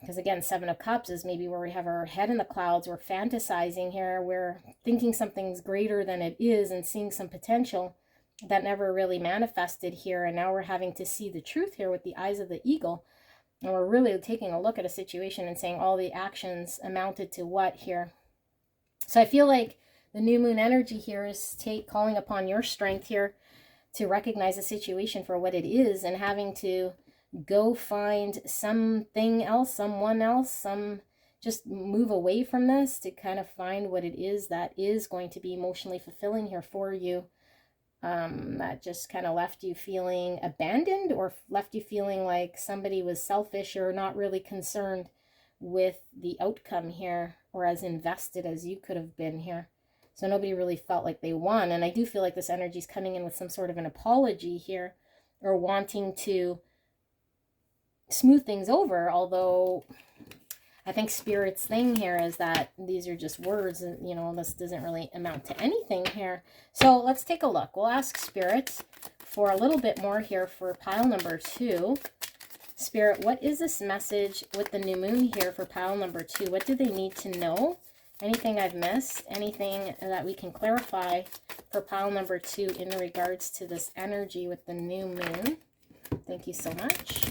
because again, Seven of Cups is maybe where we have our head in the clouds. We're fantasizing here. We're thinking something's greater than it is and seeing some potential that never really manifested here. And now we're having to see the truth here with the eyes of the eagle. And we're really taking a look at a situation and saying all the actions amounted to what here. So I feel like the new moon energy here is calling upon your strength here to recognize the situation for what it is, and having to go find something else, someone else, just move away from this to kind of find what it is that is going to be emotionally fulfilling here for you. That just kind of left you feeling abandoned, or left you feeling like somebody was selfish or not really concerned with the outcome here, or as invested as you could have been here. So nobody really felt like they won. And I do feel like this energy is coming in with some sort of an apology here, or wanting to smooth things over. Although I think Spirit's thing here is that these are just words, and you know, this doesn't really amount to anything here. So let's take a look. We'll ask Spirit for a little bit more here for pile number 2. Spirit, what is this message with the new moon here for pile number 2? What do they need to know? Anything I've missed? Anything that we can clarify for pile number 2 in regards to this energy with the new moon? Thank you so much.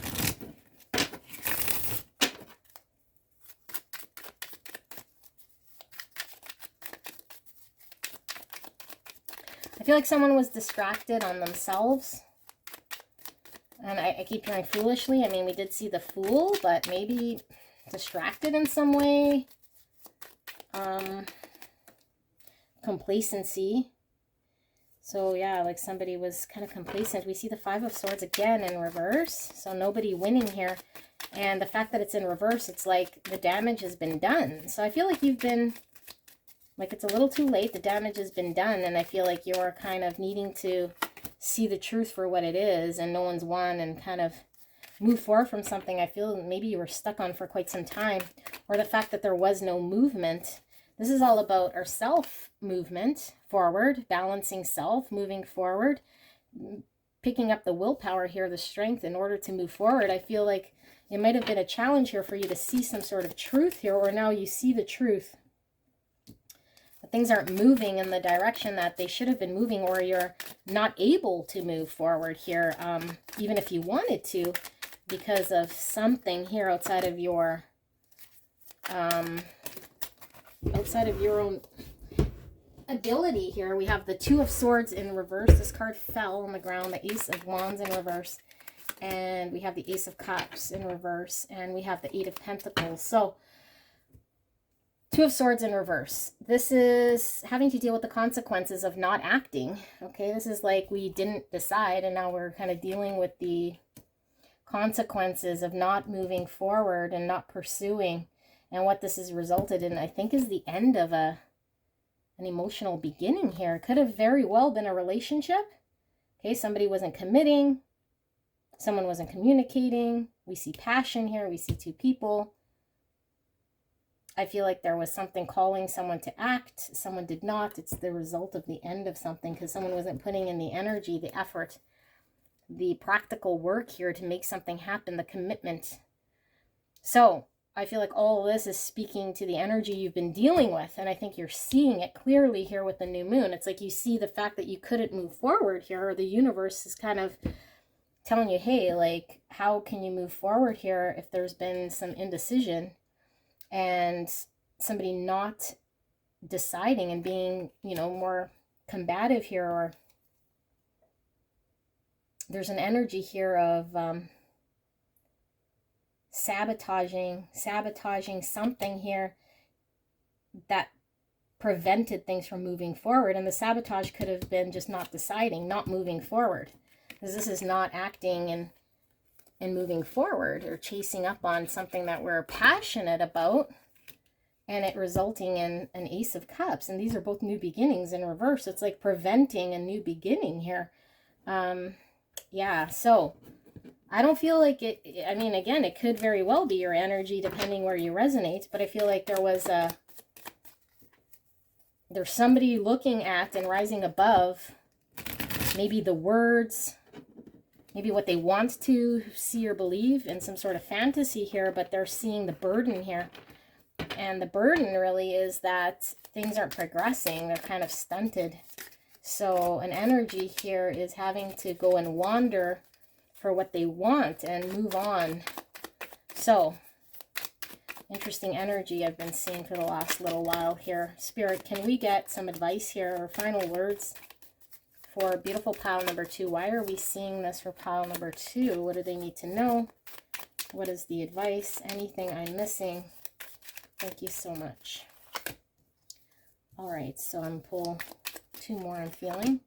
I feel like someone was distracted on themselves. And I keep hearing foolishly. I mean, we did see the Fool, but maybe distracted in some way. Complacency. So yeah, like somebody was kind of complacent. We see the 5 of Swords again in reverse. So nobody winning here. And the fact that it's in reverse, it's like the damage has been done. So I feel like you've been, like it's a little too late. The damage has been done. And I feel like you're kind of needing to see the truth for what it is, and no one's won, and kind of move forward from something I feel maybe you were stuck on for quite some time, or the fact that there was no movement. This is all about our self movement forward, balancing self, moving forward, picking up the willpower here, the strength in order to move forward. I feel like it might have been a challenge here for you to see some sort of truth here, or now you see the truth. Things aren't moving in the direction that they should have been moving, or you're not able to move forward here, even if you wanted to, because of something here outside of your own ability here. We have the 2 of Swords in reverse. This card fell on the ground. The Ace of Wands in reverse, and we have the Ace of Cups in reverse, and we have the 8 of Pentacles. So 2 of Swords in reverse. This is having to deal with the consequences of not acting. Okay, this is like we didn't decide, and now we're kind of dealing with the consequences of not moving forward and not pursuing. And what this has resulted in, I think, is the end of an emotional beginning here. It could have very well been a relationship. Okay, somebody wasn't committing. Someone wasn't communicating. We see passion here. We see 2 people. I feel like there was something calling someone to act. Someone did not. It's the result of the end of something, because someone wasn't putting in the energy, the effort, the practical work here to make something happen, the commitment. So I feel like all of this is speaking to the energy you've been dealing with. And I think you're seeing it clearly here with the new moon. It's like you see the fact that you couldn't move forward here, or the universe is kind of telling you, hey, like, how can you move forward here if there's been some indecision? And somebody not deciding and being, you know, more combative here, or there's an energy here of sabotaging something here that prevented things from moving forward. And the sabotage could have been just not deciding, not moving forward, because this is not acting and moving forward, or chasing up on something that we're passionate about, and it resulting in an Ace of Cups. And these are both new beginnings in reverse. It's like preventing a new beginning here. Yeah, so I don't feel like it, I mean, again, it could very well be your energy depending where you resonate, but I feel like there's somebody looking at and rising above maybe the words, maybe what they want to see or believe in some sort of fantasy here, but they're seeing the burden here. And the burden really is that things aren't progressing. They're kind of stunted. So an energy here is having to go and wander for what they want and move on So, interesting energy I've been seeing for the last little while here. Spirit, can we get some advice here or final words for beautiful pile number 2? Why are we seeing this for pile number 2? What do they need to know? What is the advice? Anything I'm missing? Thank you so much. All right, so I'm pull 2 more I'm feeling.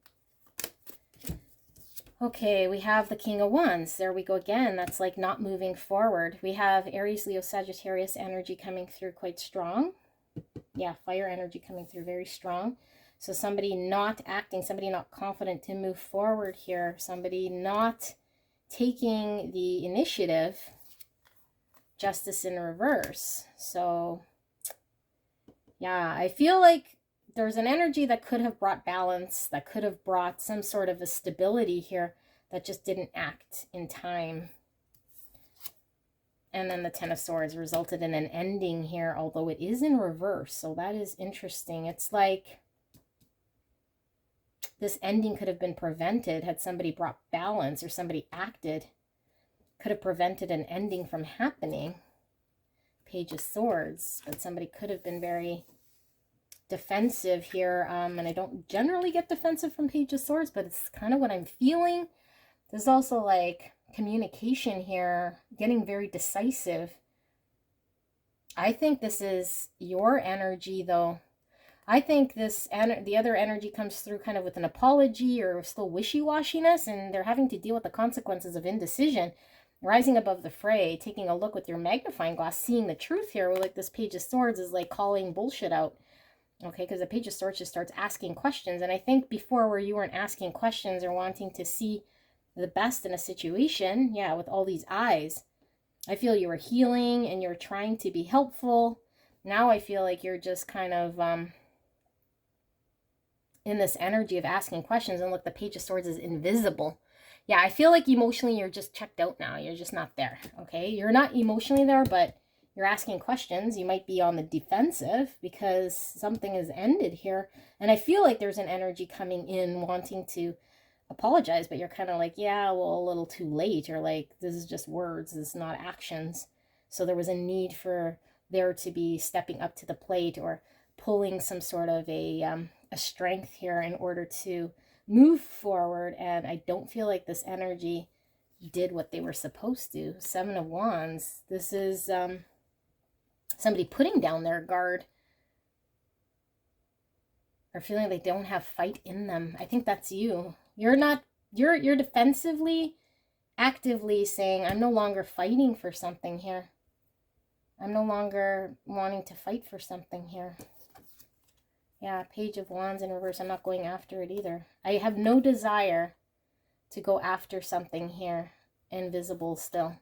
Okay, we have the King of Wands. There we go again. That's like not moving forward. We have Aries, Leo, Sagittarius energy coming through quite strong. Yeah, fire energy coming through very strong. So somebody not acting, somebody not confident to move forward here, somebody not taking the initiative. Justice in reverse. So yeah, I feel like there's an energy that could have brought balance, that could have brought some sort of a stability here that just didn't act in time. And then the Ten of Swords resulted in an ending here, although it is in reverse. So that is interesting. It's like this ending could have been prevented had somebody brought balance or somebody acted. Could have prevented an ending from happening. Page of Swords. But somebody could have been very defensive here, and I don't generally get defensive from Page of Swords, but it's kind of what I'm feeling. There's also like communication here, getting very decisive. I think this is your energy though. I think the other energy comes through kind of with an apology or still wishy-washiness, and they're having to deal with the consequences of indecision. Rising above the fray, taking a look with your magnifying glass, seeing the truth here. Like this Page of Swords is like calling bullshit out. Okay, because the Page of Swords just starts asking questions. And I think before, where you weren't asking questions or wanting to see the best in a situation, yeah, with all these eyes, I feel you were healing and you're trying to be helpful. Now I feel like you're just kind of in this energy of asking questions. And look, the Page of Swords is invisible. Yeah, I feel like emotionally you're just checked out now. You're just not there, okay? You're not emotionally there, but you're asking questions. You might be on the defensive because something has ended here. And I feel like there's an energy coming in wanting to apologize, but you're kind of like, yeah, well, a little too late. Or like, this is just words. This is not actions. So there was a need for there to be stepping up to the plate or pulling some sort of a strength here in order to move forward. And I don't feel like this energy did what they were supposed to. 7 of Wands. This is somebody putting down their guard or feeling they don't have fight in them. I think that's you. You're defensively, actively saying, I'm no longer fighting for something here. I'm no longer wanting to fight for something here. Yeah, Page of Wands in reverse. I'm not going after it either. I have no desire to go after something here. Invisible still.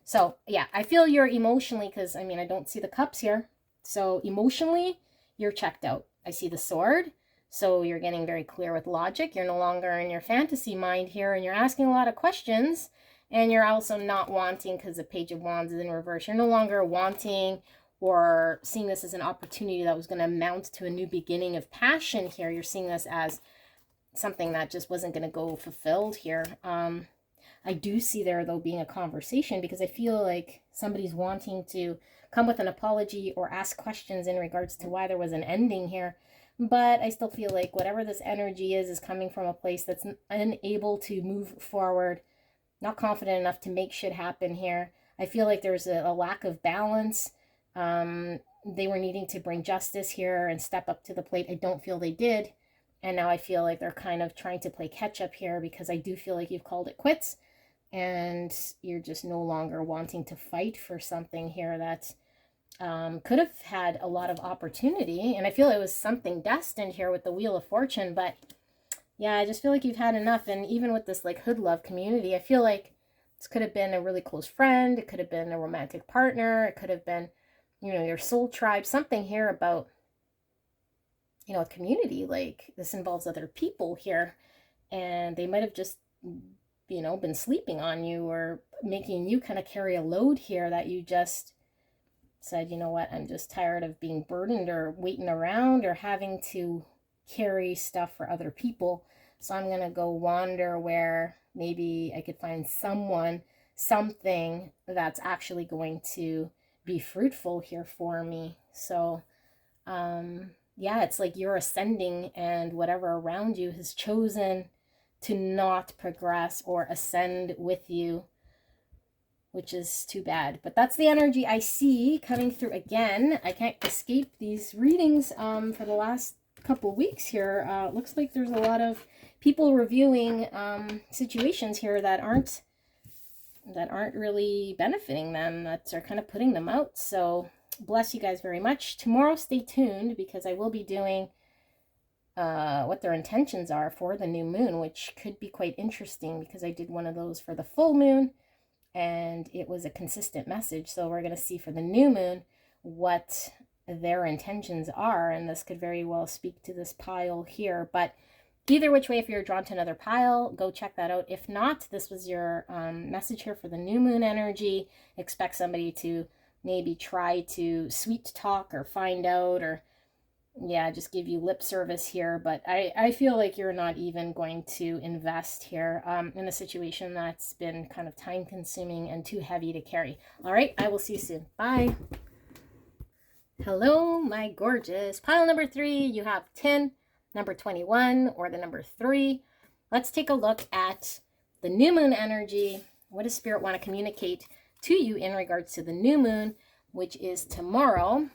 So, yeah, I feel you're emotionally, because, I mean, I don't see the cups here. So, emotionally, you're checked out. I see the sword. So, you're getting very clear with logic. You're no longer in your fantasy mind here, and you're asking a lot of questions. And you're also not wanting, because the Page of Wands is in reverse. You're no longer wanting or seeing this as an opportunity that was going to amount to a new beginning of passion here. You're seeing this as something that just wasn't going to go fulfilled here. I do see there, though, being a conversation, because I feel like somebody's wanting to come with an apology or ask questions in regards to why there was an ending here. But I still feel like whatever this energy is coming from a place that's unable to move forward, not confident enough to make shit happen here. I feel like there's a lack of balance. They were needing to bring justice here and step up to the plate. I don't feel they did. And now I feel like they're kind of trying to play catch up here, because I do feel like you've called it quits. And you're just no longer wanting to fight for something here that could have had a lot of opportunity. And I feel it was something destined here with the Wheel of Fortune. But yeah, I just feel like you've had enough. And even with this like hood love community, I feel like this could have been a really close friend. It could have been a romantic partner. It could have been, you know, your soul tribe. Something here about, you know, a community. Like this involves other people here. And they might have just, you know, been sleeping on you or making you kind of carry a load here that you just said, you know what, I'm just tired of being burdened or waiting around or having to carry stuff for other people. So I'm going to go wander where maybe I could find someone something that's actually going to be fruitful here for me. So, yeah, it's like you're ascending and whatever around you has chosen to not progress or ascend with you, which is too bad. But that's the energy I see coming through again. I can't escape these readings for the last couple weeks here. Looks like there's a lot of people reviewing situations here that aren't really benefiting them, that are kind of putting them out. So bless you guys very much. Tomorrow, stay tuned, because I will be doing what their intentions are for the new moon, which could be quite interesting, because I did one of those for the full moon and it was a consistent message. So we're going to see for the new moon what their intentions are, and this could very well speak to this pile here. But either which way, if you're drawn to another pile, go check that out. If not, this was your message here for the new moon energy. Expect somebody to maybe try to sweet talk or find out, or yeah, just give you lip service here. But I feel like you're not even going to invest here in a situation that's been kind of time consuming and too heavy to carry. All right, I will see you soon. Bye. Hello, my gorgeous. Pile number 3, you have 10, number 21, or the number 3. Let's take a look at the new moon energy. What does Spirit want to communicate to you in regards to the new moon, which is tomorrow,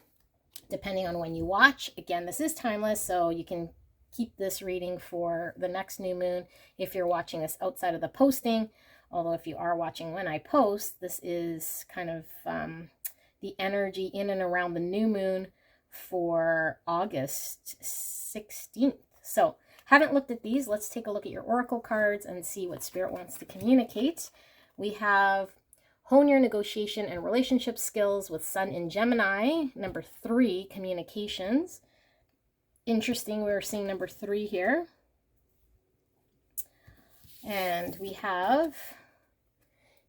depending on when you watch. Again, this is timeless, so you can keep this reading for the next new moon if you're watching this outside of the posting. Although if you are watching when I post, this is kind of the energy in and around the new moon for August 16th. So, haven't looked at these. Let's take a look at your oracle cards and see what Spirit wants to communicate. We have hone your negotiation and relationship skills with Sun in Gemini. Number 3, communications. Interesting, we're seeing number 3 here. And we have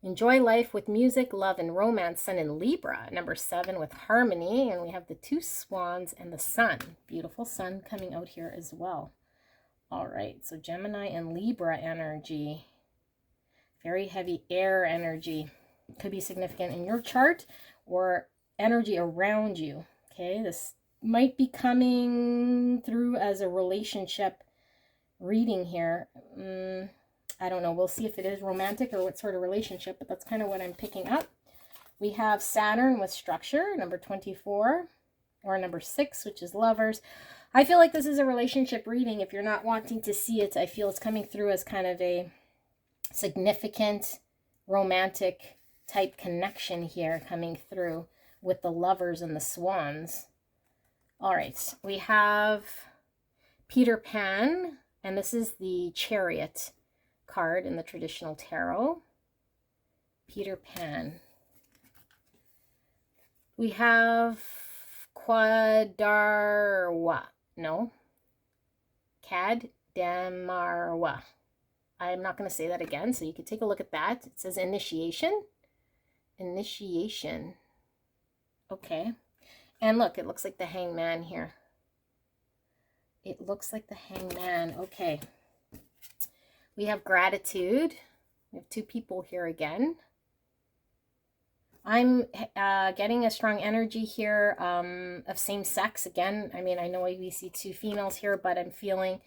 enjoy life with music, love, and romance, Sun in Libra. Number 7 with harmony. And we have the 2 swans and the sun. Beautiful sun coming out here as well. All right, so Gemini and Libra energy. Very heavy air energy. Could be significant in your chart or energy around you. Okay, this might be coming through as a relationship reading here. I don't know. We'll see if it is romantic or what sort of relationship, but that's kind of what I'm picking up. We have Saturn with structure, number 24, or number 6, which is lovers. I feel like this is a relationship reading. If you're not wanting to see it, I feel it's coming through as kind of a significant romantic type connection here coming through with the lovers and the swans. All right, we have Peter Pan, and this is the Chariot card in the traditional tarot. Peter Pan. We have Quadarwa. No. Caddamarwa. I'm not going to say that again, so you can take a look at that. It says initiation. Initiation. Okay. And look, it looks like the hangman here. It looks like the hangman. Okay. We have gratitude. We have 2 people here again. I'm getting a strong energy here of same sex again. I mean, I know we see 2 females here, but I'm feeling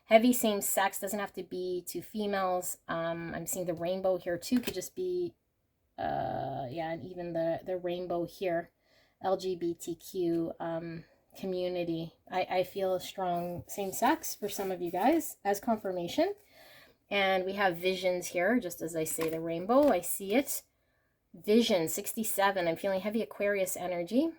heavy same sex. Doesn't have to be 2 females. I'm seeing the rainbow here too. Could just be, yeah, and even the rainbow here. LGBTQ community. I feel a strong same sex for some of you guys as confirmation. And we have visions here, just as I say the rainbow. I see it. Vision 67. I'm feeling heavy Aquarius energy.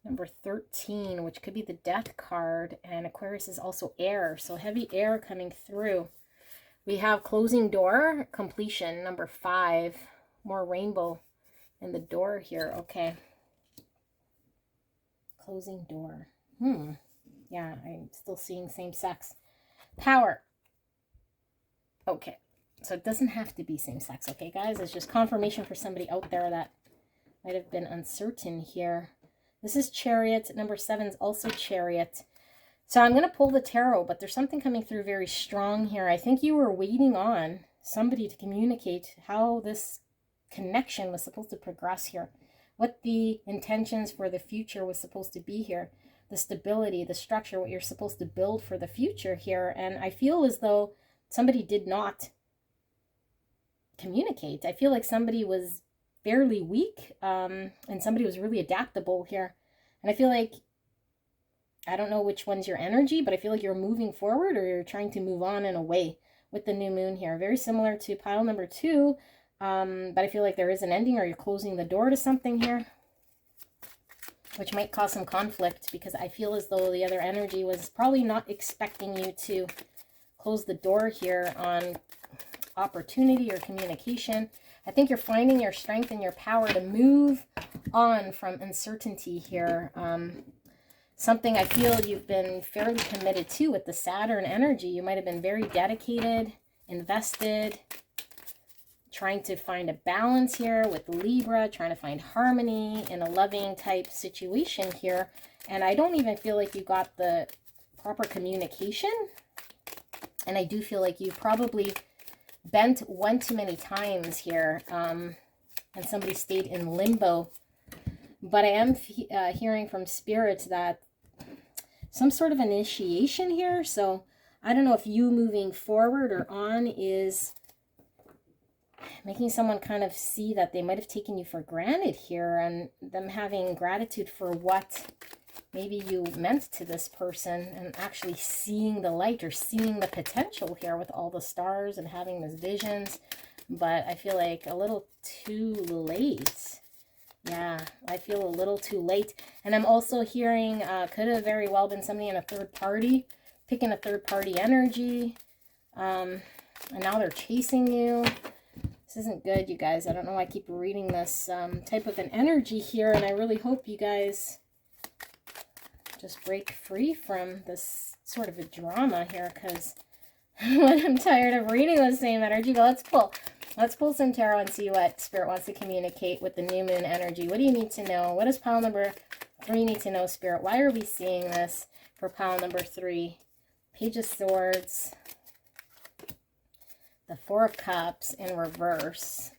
Number 13, which could be the death card. And Aquarius is also air. So heavy air coming through. We have closing door, completion. Number 5. More rainbow in the door here. Okay. Closing door. Yeah, I'm still seeing same sex. Power. Okay. So it doesn't have to be same sex, okay, guys? It's just confirmation for somebody out there that might have been uncertain here. This is Chariot. Number 7 is also Chariot. So I'm going to pull the tarot, but there's something coming through very strong here. I think you were waiting on somebody to communicate how this connection was supposed to progress here, what the intentions for the future was supposed to be here, the stability, the structure, what you're supposed to build for the future here. And I feel as though somebody did not communicate. I feel like somebody was fairly weak, and somebody was really adaptable here. And I feel like, I don't know which one's your energy, but I feel like you're moving forward or you're trying to move on and away with the new moon here. Very similar to pile number 2, but I feel like there is an ending, or you're closing the door to something here, which might cause some conflict, because I feel as though the other energy was probably not expecting you to close the door here on opportunity or communication. I think you're finding your strength and your power to move on from uncertainty here. Something I feel you've been fairly committed to with the Saturn energy. You might have been very dedicated, invested, trying to find a balance here with Libra, trying to find harmony in a loving type situation here. And I don't even feel like you got the proper communication. And I do feel like you probably bent one too many times here, and somebody stayed in limbo. But I am hearing from Spirit that some sort of initiation here. So I don't know if you moving forward or on is making someone kind of see that they might have taken you for granted here, and them having gratitude for what maybe you meant to this person, and actually seeing the light or seeing the potential here with all the stars and having these visions. But I feel like a little too late. Yeah, I feel a little too late. And I'm also hearing could have very well been somebody in a third party, picking a third party energy. And now they're chasing you. This isn't good, you guys. I don't know why I keep reading this type of an energy here. And I really hope you guys just break free from this sort of a drama here, because I'm tired of reading the same energy. But let's pull some tarot and see what Spirit wants to communicate with the new moon energy. What do you need to know? What does pile number 3 need to know, Spirit? Why are we seeing this for pile number 3? Page of Swords, the 4 of Cups in reverse,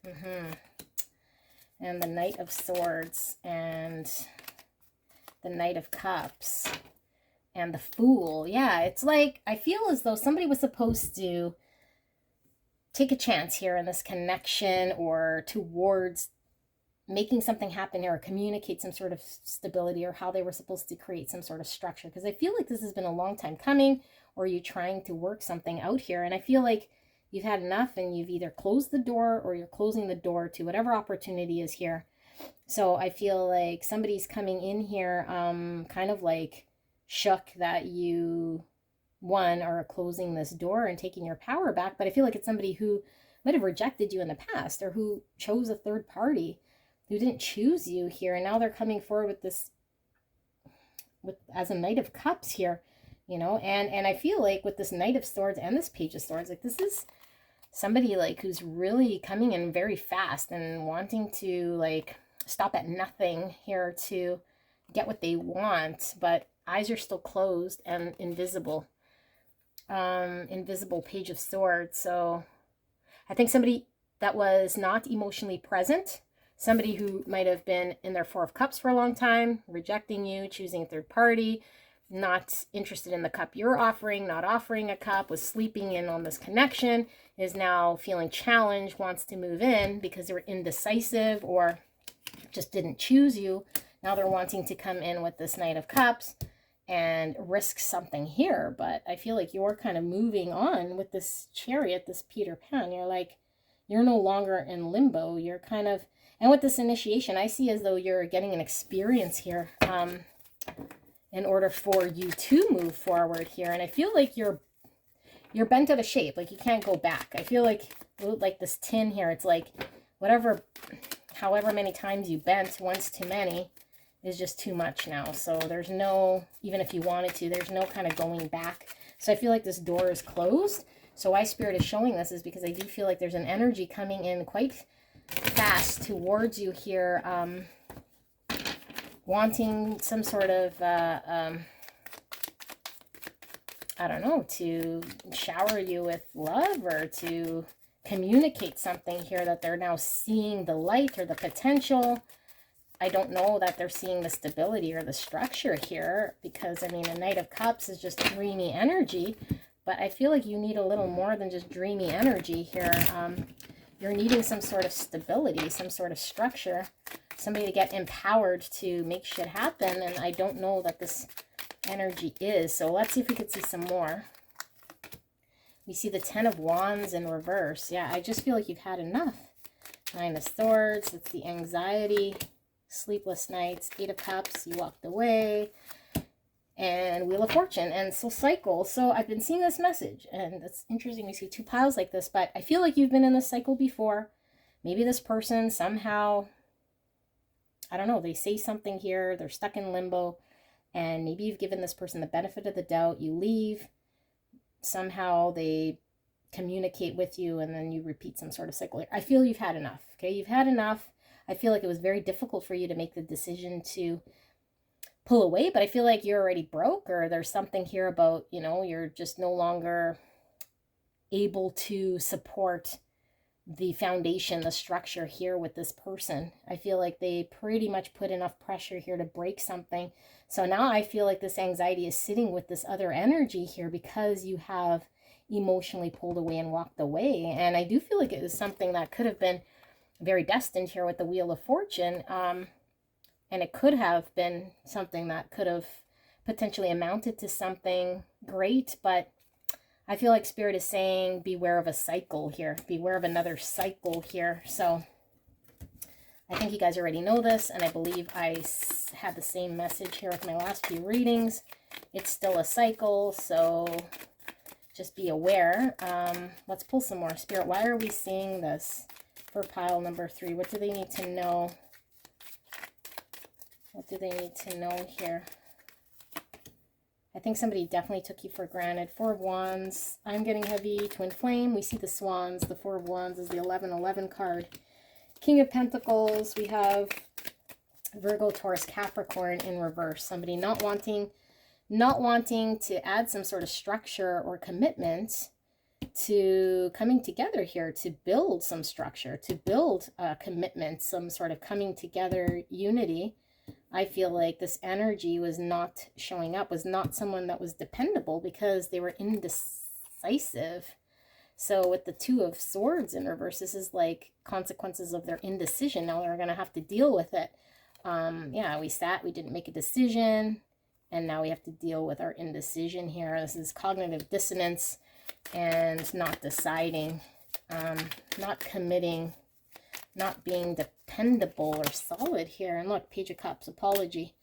and the Knight of Swords, and the Knight of Cups, and the Fool. Yeah, it's like, I feel as though somebody was supposed to take a chance here in this connection, or towards making something happen here, or communicate some sort of stability, or how they were supposed to create some sort of structure. Because I feel like this has been a long time coming, or you trying to work something out here. And I feel like you've had enough, and you've either closed the door, or you're closing the door to whatever opportunity is here. So I feel like somebody's coming in here kind of like shook that you, one, are closing this door and taking your power back. But I feel like it's somebody who might have rejected you in the past, or who chose a third party, who didn't choose you here. And now they're coming forward with this, as a Knight of Cups here, you know. And I feel like with this Knight of Swords and this Page of Swords, like this is somebody like who's really coming in very fast and wanting to like stop at nothing here to get what they want, but eyes are still closed and invisible. Invisible Page of Swords. So I think somebody that was not emotionally present, somebody who might have been in their 4 of Cups for a long time, rejecting you, choosing a third party, not interested in the cup you're offering, not offering a cup, was sleeping in on this connection, is now feeling challenged, wants to move in because they were indecisive or just didn't choose you. Now they're wanting to come in with this Knight of Cups and risk something here. But I feel like you're kind of moving on with this Chariot, this Peter Pan. You're like, you're no longer in limbo. You're kind of, and with this initiation, I see as though you're getting an experience here in order for you to move forward here. And I feel like you're bent out of shape. Like you can't go back. I feel like this tin here, it's like whatever, however many times you bent, once too many, is just too much now. So there's no, even if you wanted to, there's no kind of going back. So I feel like this door is closed. So why Spirit is showing this is because I do feel like there's an energy coming in quite fast towards you here, wanting some sort of, I don't know, to shower you with love or to communicate something here, that they're now seeing the light or the potential. I don't know that they're seeing the stability or the structure here, because, I mean, a Knight of Cups is just dreamy energy, but I feel like you need a little more than just dreamy energy here. You're needing some sort of stability, some sort of structure, somebody to get empowered to make shit happen, and I don't know that this energy is. So let's see if we could see some more. We see the Ten of Wands in reverse. Yeah, I just feel like you've had enough. Nine of Swords, it's the anxiety, sleepless nights. Eight of Cups, you walked away. And Wheel of Fortune, and Soul Cycle. So I've been seeing this message, and it's interesting we see two piles like this, but I feel like you've been in this cycle before. Maybe this person somehow, I don't know, they say something here, they're stuck in limbo, and maybe you've given this person the benefit of the doubt, you leave, somehow they communicate with you, and then you repeat some sort of cycle. I feel you've had enough, okay? You've had enough. I feel like it was very difficult for you to make the decision to pull away, but I feel like you're already broke, or there's something here about, you know, you're just no longer able to support the foundation, the structure here with this person. I feel like they pretty much put enough pressure here to break something. So now I feel like this anxiety is sitting with this other energy here because you have emotionally pulled away and walked away. And I do feel like it was something that could have been very destined here with the Wheel of Fortune. And it could have been something that could have potentially amounted to something great, but I feel like Spirit is saying beware of a cycle here. Beware of another cycle here. So I think you guys already know this, and I believe I had the same message here with my last few readings. It's still a cycle, so just be aware. Let's pull some more. Spirit, why are we seeing this for pile number 3? What do they need to know? What do they need to know here? I think somebody definitely took you for granted. Four of Wands. I'm getting heavy. Twin Flame. We see the Swans. The Four of Wands is the 11-11 card. King of Pentacles. We have Virgo, Taurus, Capricorn in reverse. Somebody not wanting to add some sort of structure or commitment to coming together here, to build some structure, to build a commitment, some sort of coming together unity. I feel like this energy was not showing up, was not someone that was dependable because they were indecisive. So with the Two of Swords in reverse, this is like consequences of their indecision. Now they're going to have to deal with it. Yeah, we didn't make a decision, and now we have to deal with our indecision here. This is cognitive dissonance and not deciding, not committing, not being dependable or solid here. And look, Page of Cups, apology.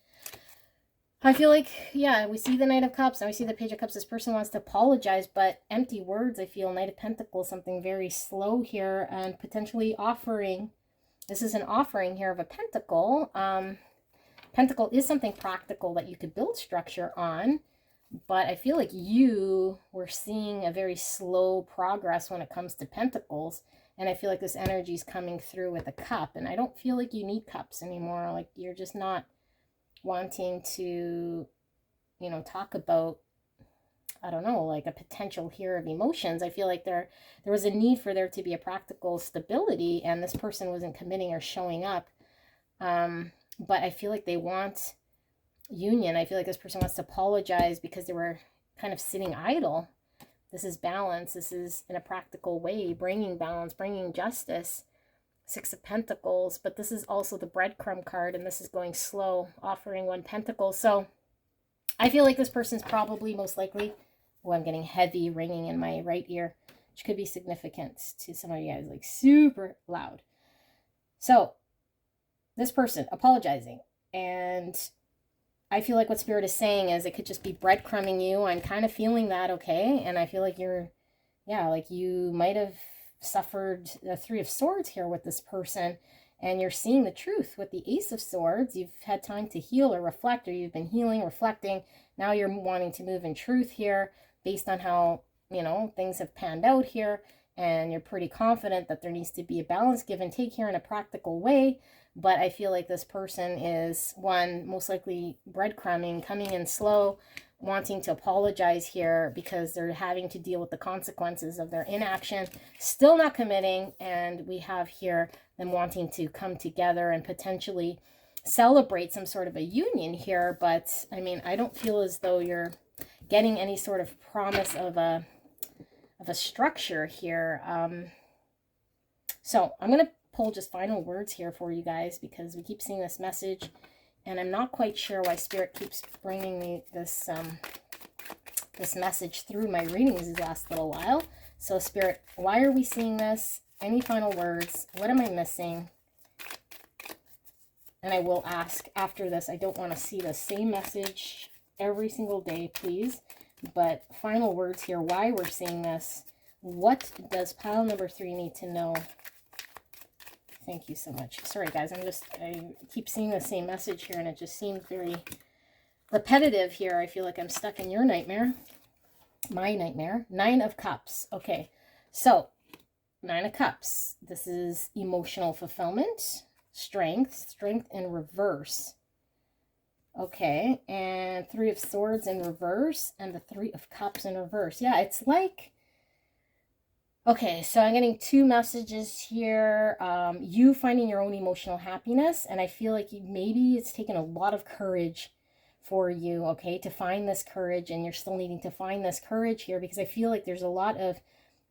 I feel like, yeah, we see the Knight of Cups and we see the Page of Cups. This person wants to apologize, but empty words, I feel. Knight of Pentacles, something very slow here, and potentially offering. This is an offering here of a pentacle. Pentacle is something practical that you could build structure on, but I feel like you were seeing a very slow progress when it comes to pentacles. And I feel like this energy is coming through with a cup. And I don't feel like you need cups anymore. Like you're just not wanting to, you know, talk about, I don't know, like a potential here of emotions. I feel like there was a need for there to be a practical stability, and this person wasn't committing or showing up. But I feel like they want union. I feel like this person wants to apologize because they were kind of sitting idle. This is balance. This is in a practical way, bringing balance, bringing justice. Six of Pentacles, but this is also the breadcrumb card, and this is going slow, offering one pentacle. So I feel like this person's probably most likely, oh, I'm getting heavy ringing in my right ear, which could be significant to some of you guys, like super loud. So this person apologizing, and I feel like what Spirit is saying is it could just be breadcrumbing you. I'm kind of feeling that, okay? And I feel like you're, yeah, like you might have suffered the Three of Swords here with this person, and you're seeing the truth with the Ace of Swords. You've had time to heal or reflect, or you've been healing, reflecting. Now you're wanting to move in truth here based on how, you know, things have panned out here, and you're pretty confident that there needs to be a balance, give and take here in a practical way. But I feel like this person is, one, most likely breadcrumbing, coming in slow, wanting to apologize here because they're having to deal with the consequences of their inaction, still not committing. And we have here them wanting to come together and potentially celebrate some sort of a union here. But I mean, I don't feel as though you're getting any sort of promise of a structure here. So I'm going to pull just final words here for you guys, because we keep seeing this message, and I'm not quite sure why Spirit keeps bringing me this this message through my readings these last little while. So Spirit, why are we seeing this? Any final words? What am I missing? And I will ask after this. I don't want to see the same message every single day, please. But final words here, why we're seeing this. What does pile number 3 need to know? Thank you so much. Sorry, guys. I keep seeing the same message here, and it just seems very repetitive here. I feel like I'm stuck in your nightmare. My nightmare. 9 of Cups. Okay. So, 9 of Cups. This is emotional fulfillment. Strength in reverse. Okay. And 3 of Swords in reverse. And the 3 of Cups in reverse. Yeah, it's like... Okay, so I'm getting 2 messages here. You finding your own emotional happiness, and I feel like maybe it's taken a lot of courage for you, okay, to find this courage, and you're still needing to find this courage here, because I feel like there's a lot of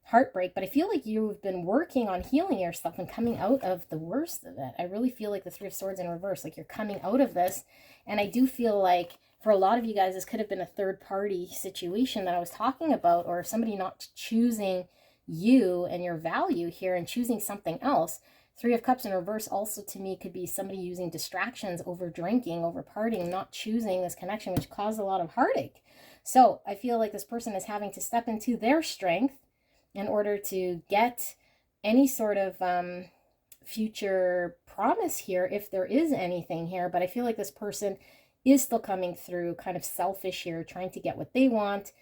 heartbreak, but I feel like you've been working on healing yourself and coming out of the worst of it. I really feel like the 3 of Swords in reverse, like you're coming out of this, and I do feel like for a lot of you guys, this could have been a third-party situation that I was talking about, or somebody not choosing you and your value here and choosing something else. 3 of Cups in reverse also to me could be somebody using distractions, over drinking, over partying, not choosing this connection, which caused a lot of heartache. So I feel like this person is having to step into their strength in order to get any sort of future promise here, if there is anything here. But I feel like this person is still coming through kind of selfish here, trying to get what they want.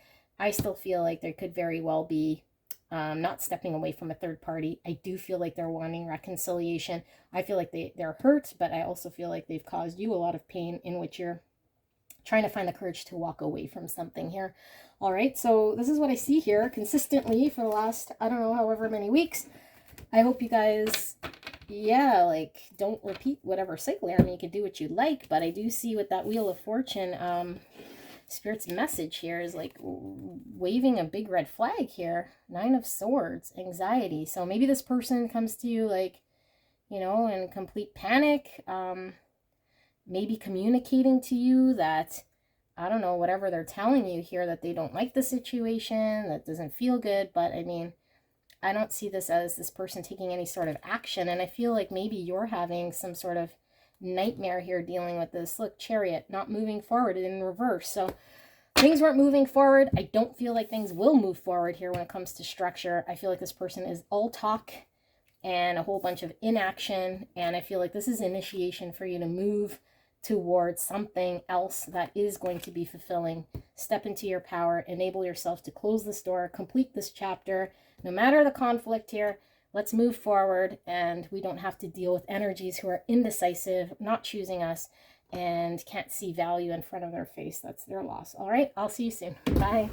I still feel like there could very well be not stepping away from a third party. I do feel like they're wanting reconciliation. I feel like they're hurt, but I also feel like they've caused you a lot of pain, in which you're trying to find the courage to walk away from something here. All right, so this is what I see here consistently for the last, I don't know, however many weeks. I hope you guys, yeah, like, don't repeat whatever cycle here. I mean, you can do what you like, but I do see with that Wheel of Fortune, Spirit's message here is like waving a big red flag here. 9 of Swords, anxiety. So maybe this person comes to you like, you know, in complete panic. Maybe communicating to you that, I don't know, whatever they're telling you here, that they don't like the situation, that doesn't feel good. But I mean, I don't see this as this person taking any sort of action. And I feel like maybe you're having some sort of nightmare here dealing with this. Look, Chariot, not moving forward, in reverse. So things weren't moving forward. I don't feel like things will move forward here when it comes to structure. I feel like this person is all talk and a whole bunch of inaction, and I feel like this is initiation for you to move towards something else that is going to be fulfilling. Step into your power, enable yourself to close this door, complete this chapter. No matter the conflict here, let's move forward, and we don't have to deal with energies who are indecisive, not choosing us, and can't see value in front of their face. That's their loss. All right, I'll see you soon. Bye.